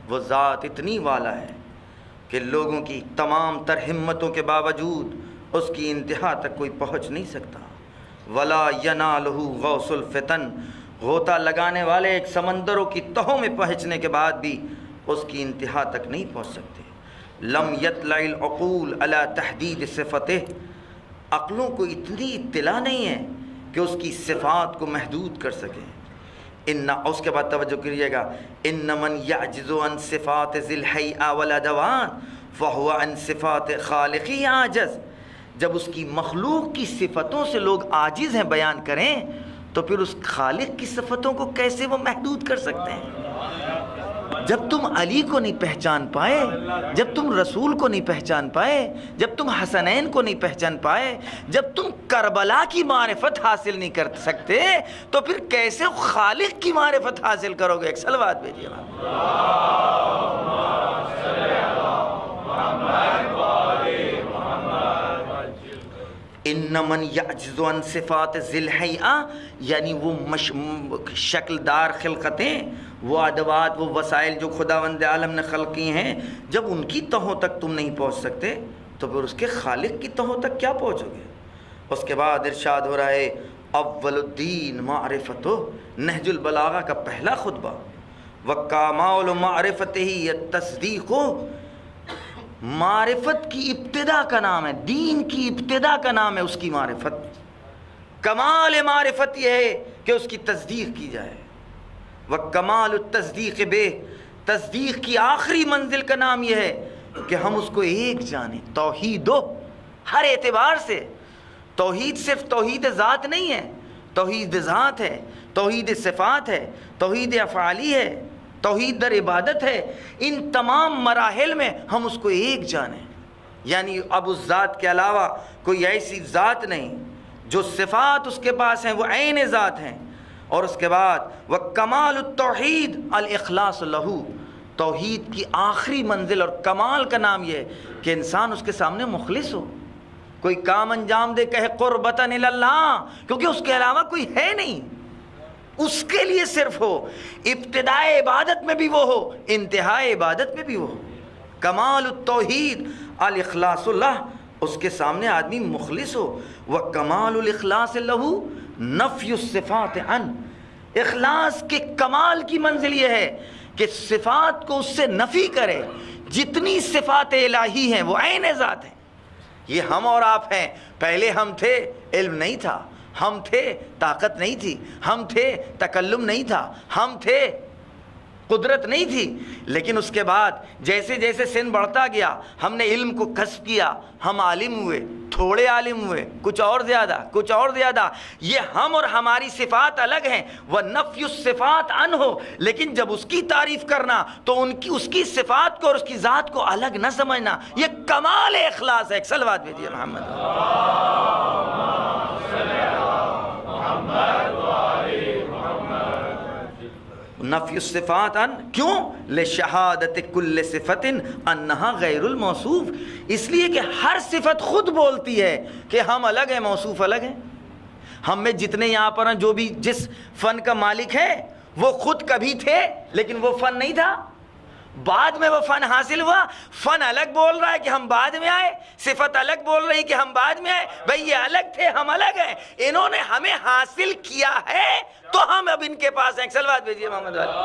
وہ ذات اتنی والا ہے کہ لوگوں کی تمام تر ہمتوں کے باوجود اس کی انتہا تک کوئی پہنچ نہیں سکتا۔ ولا ینالہ غوث الفتن، غوطہ لگانے والے ایک سمندروں کی تہوں میں پہنچنے کے بعد بھی اس کی انتہا تک نہیں پہنچ سکتے۔ لم یطلع العقول علی تحدید صفتہ، عقلوں کو اتنی اطلاع نہیں ہے کہ اس کی صفات کو محدود کر سکیں۔ اس کے بعد توجہ کریے گا، ان من یعجز عن صفات ذی الحیئہ والادوات فہو عن صفات خالقی عاجز، جب اس کی مخلوق کی صفتوں سے لوگ عاجز ہیں بیان کریں تو پھر اس خالق کی صفتوں کو کیسے وہ محدود کر سکتے ہیں؟ جب تم علی کو نہیں پہچان پائے، جب تم رسول کو نہیں پہچان پائے، جب تم حسنین کو نہیں پہچان پائے، جب تم کربلا کی معرفت حاصل نہیں کر سکتے تو پھر کیسے خالق کی معرفت حاصل کرو گے؟ ایک سلوات بھیجیے ان من یعجز عن صفات ذی الحیئہ، یعنی وہ شکل دار خلقتیں، وہ ادوات، وہ وسائل جو خداوند عالم نے خلق کی ہیں، جب ان کی تہوں تک تم نہیں پہنچ سکتے تو پھر اس کے خالق کی تہوں تک کیا پہنچو گے؟ اس کے بعد ارشاد ہو رہا ہے اول الدین معرفتہ، نہج البلاغہ کا پہلا خطبہ، وکمال معرفتہ التصدیق، معرفت کی ابتدا کا نام ہے، دین کی ابتدا کا نام ہے اس کی معرفت۔ کمال معرفت یہ ہے کہ اس کی تصدیق کی جائے، وکمال التصدیق بہ، تصدیق کی آخری منزل کا نام یہ ہے کہ ہم اس کو ایک جانیں۔ توحید ہر اعتبار سے، توحید صرف توحید ذات نہیں ہے، توحید ذات ہے، توحید صفات ہے، توحید افعالی ہے، توحید در عبادت ہے۔ ان تمام مراحل میں ہم اس کو ایک جانیں۔ یعنی اب اس ذات کے علاوہ کوئی ایسی ذات نہیں، جو صفات اس کے پاس ہیں وہ عین ذات ہیں۔ اور اس کے بعد وَکَمَالُ التوحید الاخلاص لہو، توحید کی آخری منزل اور کمال کا نام یہ ہے کہ انسان اس کے سامنے مخلص ہو، کوئی کام انجام دے کہے قربتاً الی اللہ، کیونکہ اس کے علاوہ کوئی ہے نہیں، اس کے لیے صرف ہو، ابتدائے عبادت میں بھی وہ ہو، انتہائی عبادت میں بھی وہ ہو۔ کمال التوحید الاخلاص لہ، اس کے سامنے آدمی مخلص ہو۔ وَکَمَالُ الْإِخْلَاصِ لَهُ نَفْيُ الصِّفَاتِ عَنْ، اخلاص کے کمال کی منزل یہ ہے کہ صفات کو اس سے نفی کرے۔ جتنی صفات الہی ہیں وہ عین ذات ہیں، یہ ہم اور آپ ہیں۔ پہلے ہم تھے، علم نہیں تھا، ہم تھے، طاقت نہیں تھی، ہم تھے، تکلم نہیں تھا، ہم تھے، قدرت نہیں تھی، لیکن اس کے بعد جیسے جیسے سن بڑھتا گیا ہم نے علم کو کسب کیا، ہم عالم ہوئے، تھوڑے عالم ہوئے، کچھ اور زیادہ، کچھ اور زیادہ۔ یہ ہم اور ہماری صفات الگ ہیں، وَنَفْيُ الصِّفَاتِ عَنْهُ، لیکن جب اس کی تعریف کرنا تو اس کی صفات کو اور اس کی ذات کو الگ نہ سمجھنا، یہ کمال اخلاص ہے۔ ایک صلوات بھیجیے محمد۔ نفی الصفات عن، کیوں؟ لشہادت کل صفت انہا غیر الموصوف، اس لیے کہ ہر صفت خود بولتی ہے کہ ہم الگ ہیں، موصوف الگ ہیں۔ ہم میں جتنے یہاں پر ہیں، جو بھی جس فن کا مالک ہے وہ خود کبھی تھے لیکن وہ فن نہیں تھا، بعد میں وہ فن حاصل ہوا۔ فن الگ بول رہا ہے کہ ہم بعد میں آئے، صفت الگ بول رہی کہ ہم بعد میں آئے۔ بھئی یہ الگ تھے، ہم الگ ہیں، انہوں نے ہمیں حاصل کیا ہے تو ہم اب ان کے پاس ہیں۔ ایک صلوات بھیجیے محمد والی۔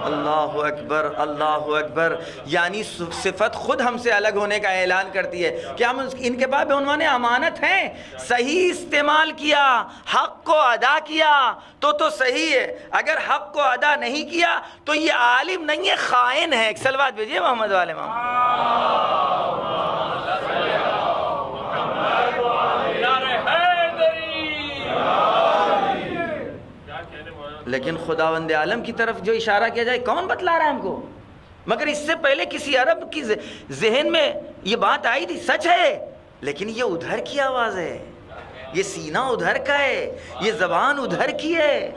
اللہ اکبر، اللہ اکبر۔ یعنی صفت خود ہم سے الگ ہونے کا اعلان کرتی ہے کہ ہم ان کے پاس عنوان امانت ہیں، صحیح استعمال کیا، حق کو ادا کیا تو صحیح ہے، اگر حق کو ادا نہیں کیا تو یہ عالم نہیں ہے، خائن ہے۔ ایک صلوات بھیجیے محمد والے لیکن خداوند عالم کی طرف جو اشارہ کیا جائے، کون بتلا رہا ہے ہم کو؟ مگر اس سے پہلے کسی عرب کی ذہن میں یہ بات آئی تھی، سچ ہے، لیکن یہ ادھر کی آواز ہے، یہ سینہ ادھر کا ہے، یہ زبان ادھر کی ہے۔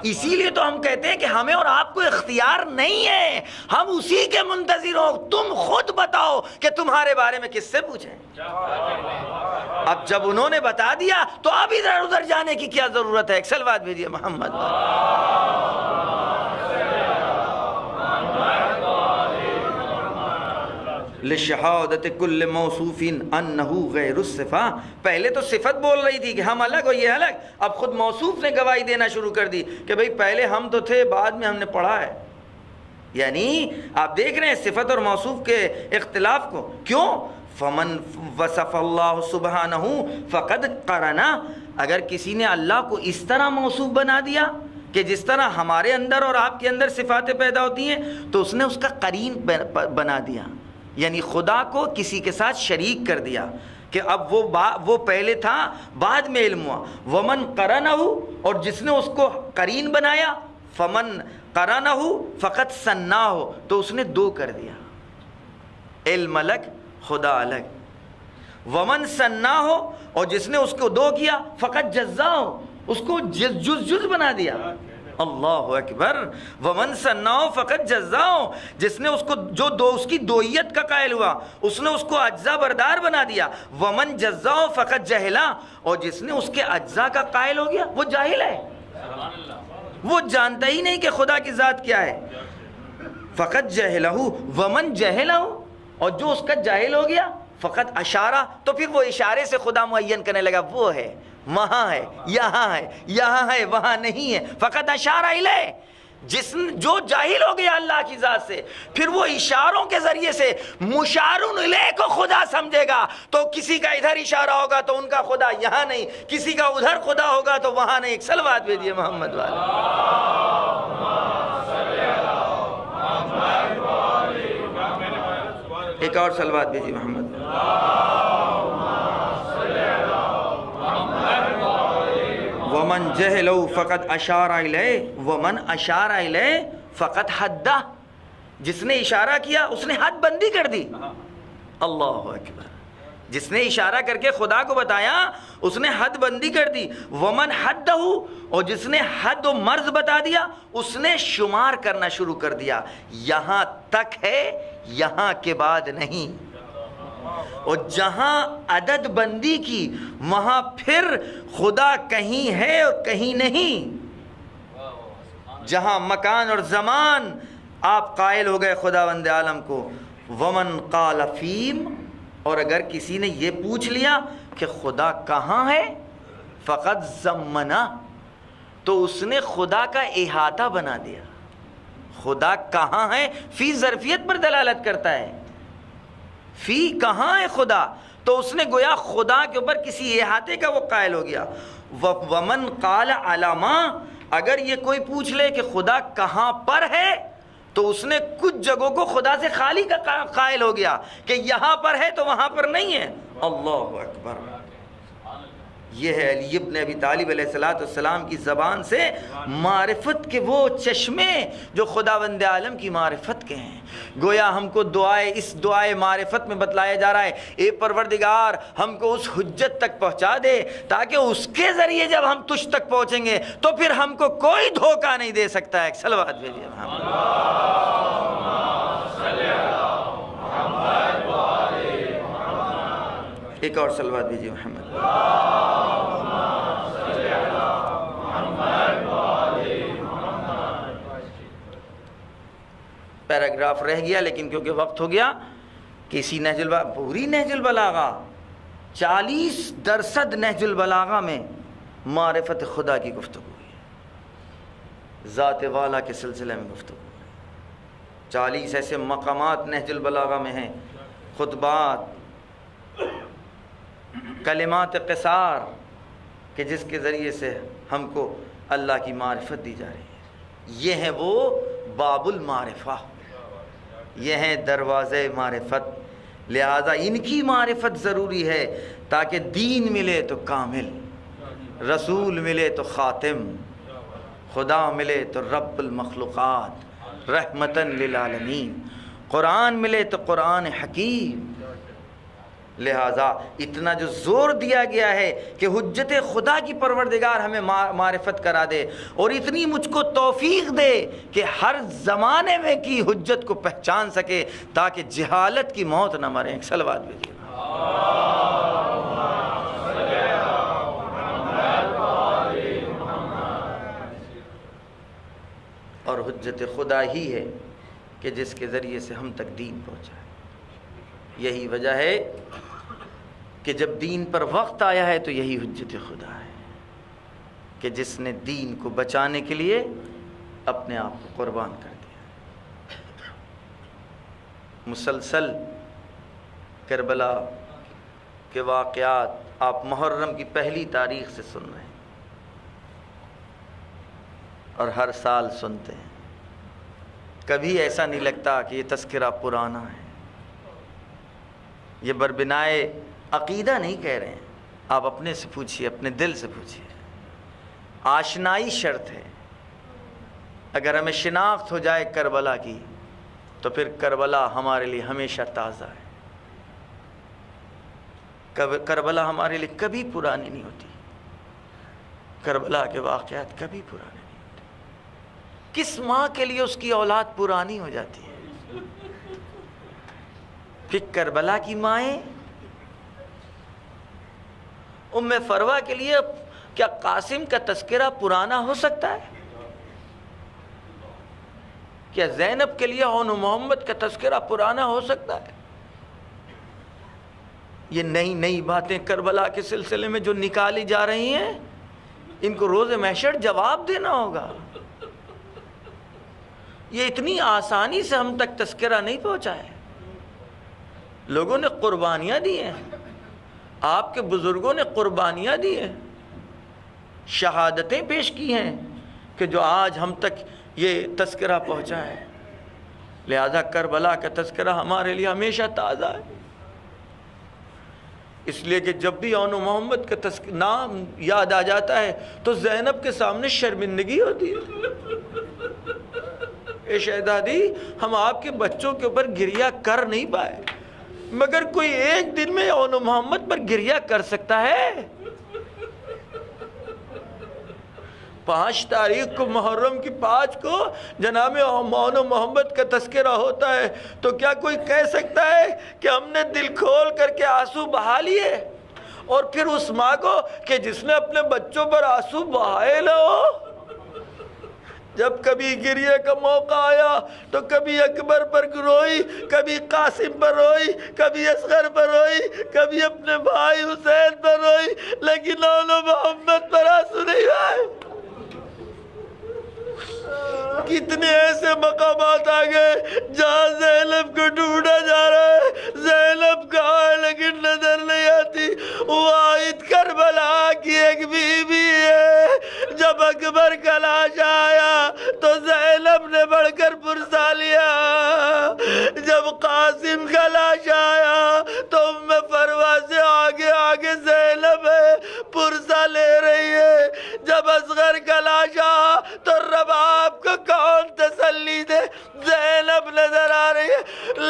اسی لیے تو ہم کہتے ہیں کہ ہمیں اور آپ کو اختیار نہیں ہے، ہم اسی کے منتظر ہوں۔ تم خود بتاؤ کہ تمہارے بارے میں کس سے پوچھیں۔ اب جب انہوں نے بتا دیا تو اب ادھر ادھر جانے کی کیا ضرورت ہے؟ ایک صلوات بھیجیے محمد۔ لشہادت کل موصوف انہ غیر الصفہ، پہلے تو صفت بول رہی تھی کہ ہم الگ اور یہ الگ، اب خود موصوف نے گواہی دینا شروع کر دی کہ بھئی پہلے ہم تو تھے، بعد میں ہم نے پڑھا ہے۔ یعنی آپ دیکھ رہے ہیں صفت اور موصوف کے اختلاف کو، کیوں؟ فمن وصف اللہ سبحانہ فقد قرنا، اگر کسی نے اللہ کو اس طرح موصوف بنا دیا کہ جس طرح ہمارے اندر اور آپ کے اندر صفاتیں پیدا ہوتی ہیں، تو اس نے اس کا قرین بنا دیا، یعنی خدا کو کسی کے ساتھ شریک کر دیا کہ اب وہ پہلے تھا، بعد میں علم ہوا۔ ومن قرنہ، اور جس نے اس کو قرین بنایا، فمن قرنہ فقط ثناہ، تو اس نے دو کر دیا، علم الگ، خدا الگ۔ ومن ثناہ، اور جس نے اس کو دو کیا، فقط جزاہ، اس کو جز بنا دیا۔ اللہ اکبر۔ ومن ثناہ فقط جزاہ، جس نے اس کو اس کی دوئیت کا قائل ہوا، اس نے اس کو اجزا بردار بنا دیا۔ ومن جزاہ فقط جہلا، اور جس نے اس کے اجزا کا قائل ہو گیا وہ جاہل ہے، وہ جانتا ہی نہیں کہ خدا کی ذات کیا ہے۔ فقط جہلہ، ومن جہلہ، اور جو اس کا جاہل ہو گیا، فقط اشارہ، تو پھر وہ اشارے سے خدا معین کرنے لگا، وہ ہے، وہاں ہے، یہاں ہے، یہاں ہے، وہاں نہیں ہے۔ فقط اشارہ الیہ، جو جاہل ہو گیا اللہ کی ذات سے، پھر وہ اشاروں کے ذریعے سے مشارون الیہ کو خدا سمجھے گا، تو کسی کا ادھر اشارہ ہوگا تو ان کا خدا یہاں نہیں، کسی کا ادھر خدا ہوگا تو وہاں نہیں۔ ایک صلوات بھیجیے محمد والے۔ ایک اور صلوات بھیجیے محمد۔ ومن جہلہ فقط اشار الیہ، ومن اشار الیہ فقط حدہ، جس نے اشارہ کیا اس نے حد بندی کر دی. اللہ اکبر. جس نے اشارہ کر کے خدا کو بتایا اس نے حد بندی کر دی. ومن حدہ، اور جس نے حد و مرز بتا دیا اس نے شمار کرنا شروع کر دیا. یہاں تک ہے، یہاں کے بعد نہیں. اور جہاں عدد بندی کی وہاں پھر خدا کہیں ہے اور کہیں نہیں. جہاں مکان اور زمان آپ قائل ہو گئے خداوند عالم کو. ومن قال فیم، اور اگر کسی نے یہ پوچھ لیا کہ خدا کہاں ہے، فقط زمنا، تو اس نے خدا کا احاطہ بنا دیا. خدا کہاں ہے فی ظرفیت پر دلالت کرتا ہے. فی کہاں ہے خدا، تو اس نے گویا خدا کے اوپر کسی احاطے کا وہ قائل ہو گیا. ومن قال علامہ، اگر یہ کوئی پوچھ لے کہ خدا کہاں پر ہے تو اس نے کچھ جگہوں کو خدا سے خالی کا قائل ہو گیا کہ یہاں پر ہے تو وہاں پر نہیں ہے. اللہ اکبر. یہ ہے علی ابن ابی طالب علیہ السلام کی زبان سے معرفت کے وہ چشمے جو خداوند عالم کی معرفت کے ہیں. گویا ہم کو اس دعائے معرفت میں بتلایا جا رہا ہے، اے پروردگار ہم کو اس حجت تک پہنچا دے تاکہ اس کے ذریعے جب ہم تجھ تک پہنچیں گے تو پھر ہم کو کوئی دھوکہ نہیں دے سکتا ہے. صلوات بھیجیے. ایک اور صلوات بھیجیے محمد. پیراگراف رہ گیا لیکن کیونکہ وقت ہو گیا کہ اسی پوری نہج البلاغہ 40% نہج البلاغہ میں معرفت خدا کی گفتگو ہے، ذات والا کے سلسلے میں گفتگو ہے. 40 ایسے مقامات نہج البلاغہ میں ہیں، خطبات، کلمات قصار، کہ جس کے ذریعے سے ہم کو اللہ کی معرفت دی جا رہی ہے. یہ ہیں وہ باب المعرفہ، یہ ہیں دروازے معرفت. لہذا ان کی معرفت ضروری ہے تاکہ دین ملے تو کامل، رسول ملے تو خاتم، خدا ملے تو رب المخلوقات رحمتاً للعالمین، قرآن ملے تو قرآن حکیم. لہٰذا اتنا جو زور دیا گیا ہے کہ حجت خدا کی پروردگار ہمیں معرفت کرا دے، اور اتنی مجھ کو توفیق دے کہ ہر زمانے میں کی حجت کو پہچان سکے تاکہ جہالت کی موت نہ مریں. صلوات بھیجیے. اور حجت خدا ہی ہے کہ جس کے ذریعے سے ہم تک دین پہنچائے. یہی وجہ ہے کہ جب دین پر وقت آیا ہے تو یہی حجت خدا ہے کہ جس نے دین کو بچانے کے لیے اپنے آپ کو قربان کر دیا. مسلسل کربلا کے واقعات آپ محرم کی پہلی تاریخ سے سن رہے ہیں اور ہر سال سنتے ہیں. کبھی ایسا نہیں لگتا کہ یہ تذکرہ پرانا ہے. یہ بربنائے عقیدہ نہیں کہہ رہے ہیں، آپ اپنے سے پوچھئے، اپنے دل سے پوچھئے. آشنائی شرط ہے. اگر ہمیں شناخت ہو جائے کربلا کی تو پھر کربلا ہمارے لیے ہمیشہ تازہ ہے. کربلا ہمارے لیے کبھی پرانی نہیں ہوتی. کربلا کے واقعات کبھی پرانے نہیں ہوتے. کس ماں کے لیے اس کی اولاد پرانی ہو جاتی ہے؟ پھر کربلا کی مائیں، ام فروہ کے لیے کیا قاسم کا تذکرہ پرانا ہو سکتا ہے؟ کیا زینب کے لیے اون محمد کا تذکرہ پرانا ہو سکتا ہے؟ یہ نئی نئی باتیں کربلا کے سلسلے میں جو نکالی جا رہی ہیں، ان کو روز محشر جواب دینا ہوگا. یہ اتنی آسانی سے ہم تک تذکرہ نہیں پہنچا ہے. لوگوں نے قربانیاں دی ہیں، آپ کے بزرگوں نے قربانیاں دی ہیں، شہادتیں پیش کی ہیں کہ جو آج ہم تک یہ تذکرہ پہنچا ہے. لہذا کربلا کا تذکرہ ہمارے لیے ہمیشہ تازہ ہے. اس لیے کہ جب بھی اون محمد کا نام یاد آ جاتا ہے تو زینب کے سامنے شرمندگی ہوتی ہے. اے شہزادی ہم آپ کے بچوں کے اوپر گریہ کر نہیں پائے، مگر کوئی ایک دن میں اون محمد پر گریہ کر سکتا ہے؟ 5 تاریخ کو محرم کی 5 کو جناب اون محمد کا تذکرہ ہوتا ہے، تو کیا کوئی کہہ سکتا ہے کہ ہم نے دل کھول کر کے آنسو بہا لیے؟ اور پھر اس ماں کو کہ جس نے اپنے بچوں پر آنسو بہائے نہ ہو، جب کبھی گریہ کا موقع آیا تو کبھی اکبر پر روئی، کبھی قاسم پر روئی، کبھی اصغر پر روئی، کبھی اپنے بھائی حسین پر روئی، لیکن اون محمد پر آنسو نہیں آئے۔ کتنے ایسے مقامات آ گئے جہاں زینب کو ڈھونڈا جا رہا ہے، زینب کہاں ہے لیکن نظر نہیں آتی۔ واحد کربلا کی ایک بی بی ہے، جب اکبر کا لاش آیا تو زینب نے بڑھ کر پرسا لیا، جب قاسم کا لاش آیا تو ام فروا سے آگے آگے زینب ہے پرسا لے رہی ہے، جب اصغر کا لاش آیا تو رباب کو کون تسلی دے، زینب نظر آ رہی ہے۔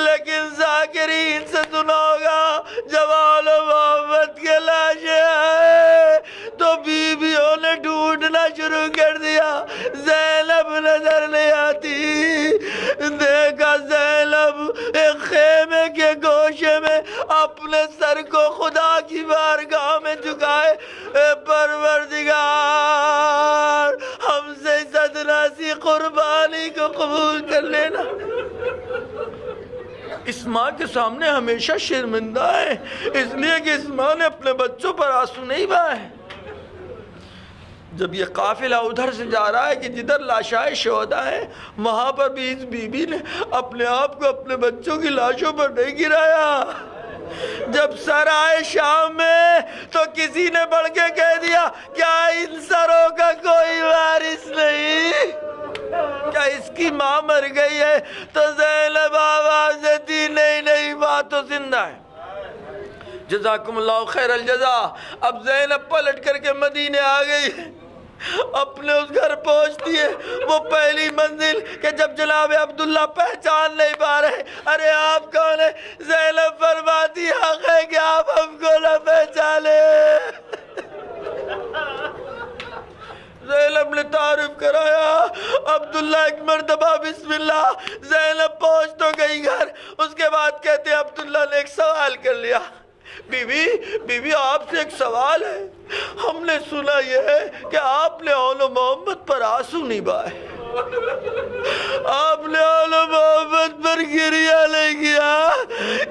لیکن ذاکرین سے سنا ہوگا جب اون محمد کے لاشیں آئے تو بیویوں نے ڈھونڈنا شروع کر دیا، زینب نظر نہیں آتی۔ دیکھا زینب ایک خیمے کے گوشے میں اپنے سر کو خدا کی بارگاہ میں جھکائے، اے پروردگار ہم سے صدنا سی قربانی کو قبول کر لینا۔ اس ماں کے سامنے ہمیشہ شرمندہ ہے، اس لیے کہ اس ماں نے اپنے بچوں پر آنسو نہیں بہائے۔ جب یہ قافلہ ادھر سے جا رہا ہے کہ جدھر لاشائے شہداء ہیں، وہاں پر بھی اس بی بی نے اپنے آپ کو اپنے بچوں کی لاشوں پر نہیں گرایا۔ جب سر آئے شام میں تو کسی نے بڑھ کے کہہ دیا کیا ان سروں کا کوئی وارث نہیں؟ کیا اس کی ماں مر گئی ہے؟ تو زینب آواز دی نہیں ماں تو زندہ ہے۔ جزاکم اللہ خیر الجزا۔ اب زینب پلٹ کر کے مدینے آ گئی، اپنے اس گھر پہنچتی ہے، وہ پہلی منزل کہ جب جناب عبداللہ پہچان نہیں پا رہے، ارے آپ کون ہیں؟ زینب فرماتی حق ہے کہ آپ ہم کو نہ پہچانے۔ زینب نے تعارف کرایا، عبداللہ ایک مرتبہ بسم اللہ، زینب پہنچ تو گئی گھر، اس کے بعد کہتے ہیں عبداللہ نے ایک سوال کر لیا، بی بی آپ سے ایک سوال ہے، ہم نے سنا یہ ہے کہ آپ نے اون محمد پر آنسو نہیں بہائے، آپ نے اون محمد پر گریہ نہیں کیا،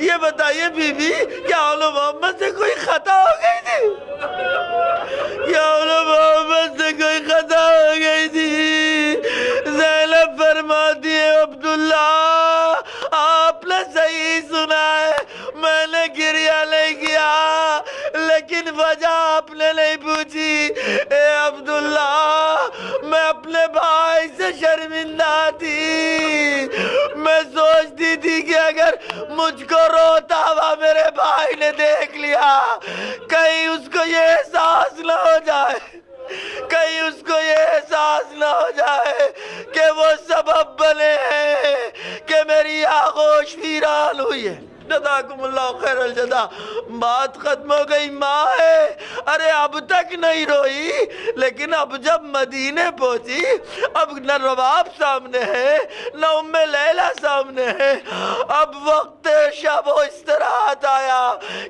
یہ بتائیے بی بی کیا اون محمد سے کوئی خطا ہو گئی تھی؟ کیا اون محمد سے کوئی خطا ہو گئی تھی؟ زینب فرماتی ہے عبداللہ آپ نے صحیح سنا ہے، میں نے گریہ نہیں کیا، لیکن وجہ آپ نے نہیں پوچھی۔ اے عبداللہ میں اپنے بھائی سے شرمندہ تھی، میں سوچتی تھی کہ اگر مجھ کو روتا ہوا میرے بھائی نے دیکھ لیا کہیں اس کو یہ احساس نہ ہو جائے، کہیں اس کو یہ احساس نہ ہو جائے کہ وہ سبب بنے ہیں کہ میری آغوش ویران ہوئی ہے۔ جزاکم اللہ خیر الجزا۔ بات ختم ہو گئی، ماں ہے، ارے اب تک نہیں روئی، لیکن اب جب مدینے پہنچی، اب نہ رباب سامنے ہے نہ ام لیلہ سامنے ہے، اب وقت شب و استراحت آیا۔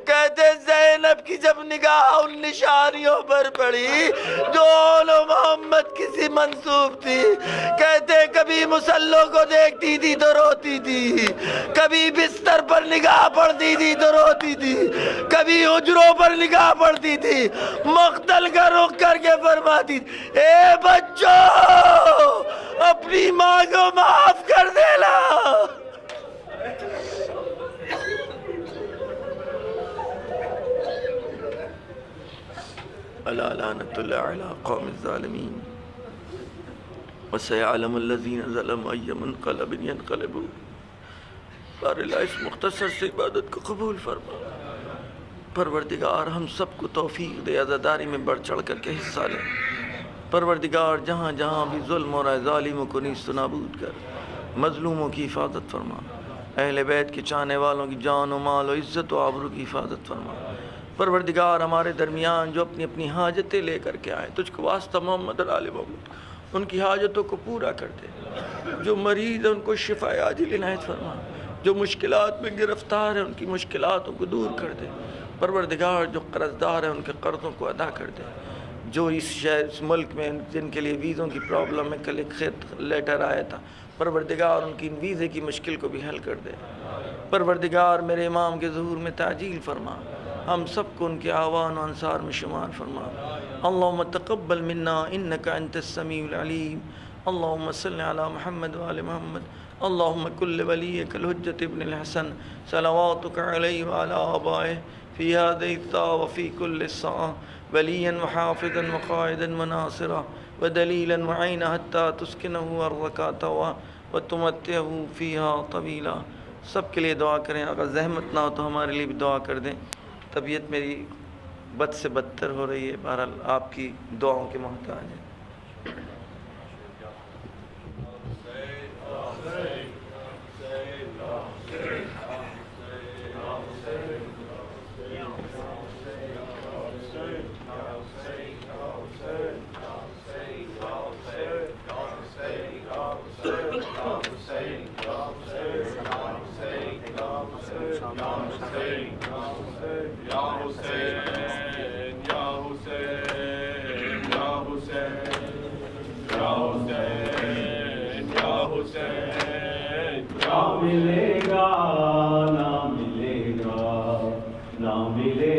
کہتے زینب کی جب نگاہ ان نشانیوں پر پڑی جو اون محمد کسی منسوب تھی، کہتے کبھی مسلوں کو دیکھتی تھی تو روتی تھی، کبھی بستر پر نگاہ پڑتی تھی تو روتی تھی، کبھی حجروں پر نگاہ پڑتی تھی، مقتل کا رخ کر کے فرماتی تھی اے بچوں اپنی ماں کو معاف کر دینا۔ الا لعنت اللہ علی قوم الظالمین وسيعلم الذين ظلموا أي منقلب ينقلبون۔ بار اللہ اس مختصر سے عبادت کو قبول فرما، پروردگار ہم سب کو توفیق دے عزاداری میں بڑھ چڑھ کر کے حصہ لیں۔ پروردگار جہاں جہاں بھی ظلم ہو رہا ہے ظالموں کو نیست و نابود کر، مظلوموں کی حفاظت فرما، اہل بیت کے چاہنے والوں کی جان و مال و عزت و آبرو کی حفاظت فرما۔ پروردگار ہمارے درمیان جو اپنی اپنی حاجتیں لے کر کے آئے، تجھ کو واسطہ محمد اور آل محمد، ان کی حاجتوں کو پورا کر دے۔ جو مریض ہیں ان کو شفا عاجل عنایت فرما، جو مشکلات میں گرفتار ہیں ان کی مشکلاتوں کو دور کر دے۔ پروردگار جو قرض دار ہیں ان کے قرضوں کو ادا کر دے۔ جو اس ملک میں جن کے لیے ویزوں کی پرابلم ہے، کل ایک خط لیٹر آیا تھا، پروردگار ان کی ویزے کی مشکل کو بھی حل کر دے۔ پروردگار میرے امام کے ظہور میں تعجیل فرما، ہم سب کو ان کے آوان و انصار میں شمار فرما۔ اللہم تقبل منا انک انت السمیع العلیم۔ اللہم صلی علی محمد وآل محمد۔ اللہم کل ولیک الحجۃ ابن الحسن صلواتک علیہ وعلی آبائہ فی هذه الساعة وفی کل ساعة ولیا وحافظا وقائدا وناصرا ودلیلا وعینا حتی تسکنہ ارضک طوعا وتمتعہ فیہا طویلا۔ سب کے لیے دعا کریں، اگر زحمت نہ ہو تو ہمارے لیے بھی دعا کر دیں۔ طبیعت میری بد سے بدتر ہو رہی ہے، بہرحال آپ کی دعاؤں کے محتاج ہیں۔ ملے گا نہ ملے گا نہ ملے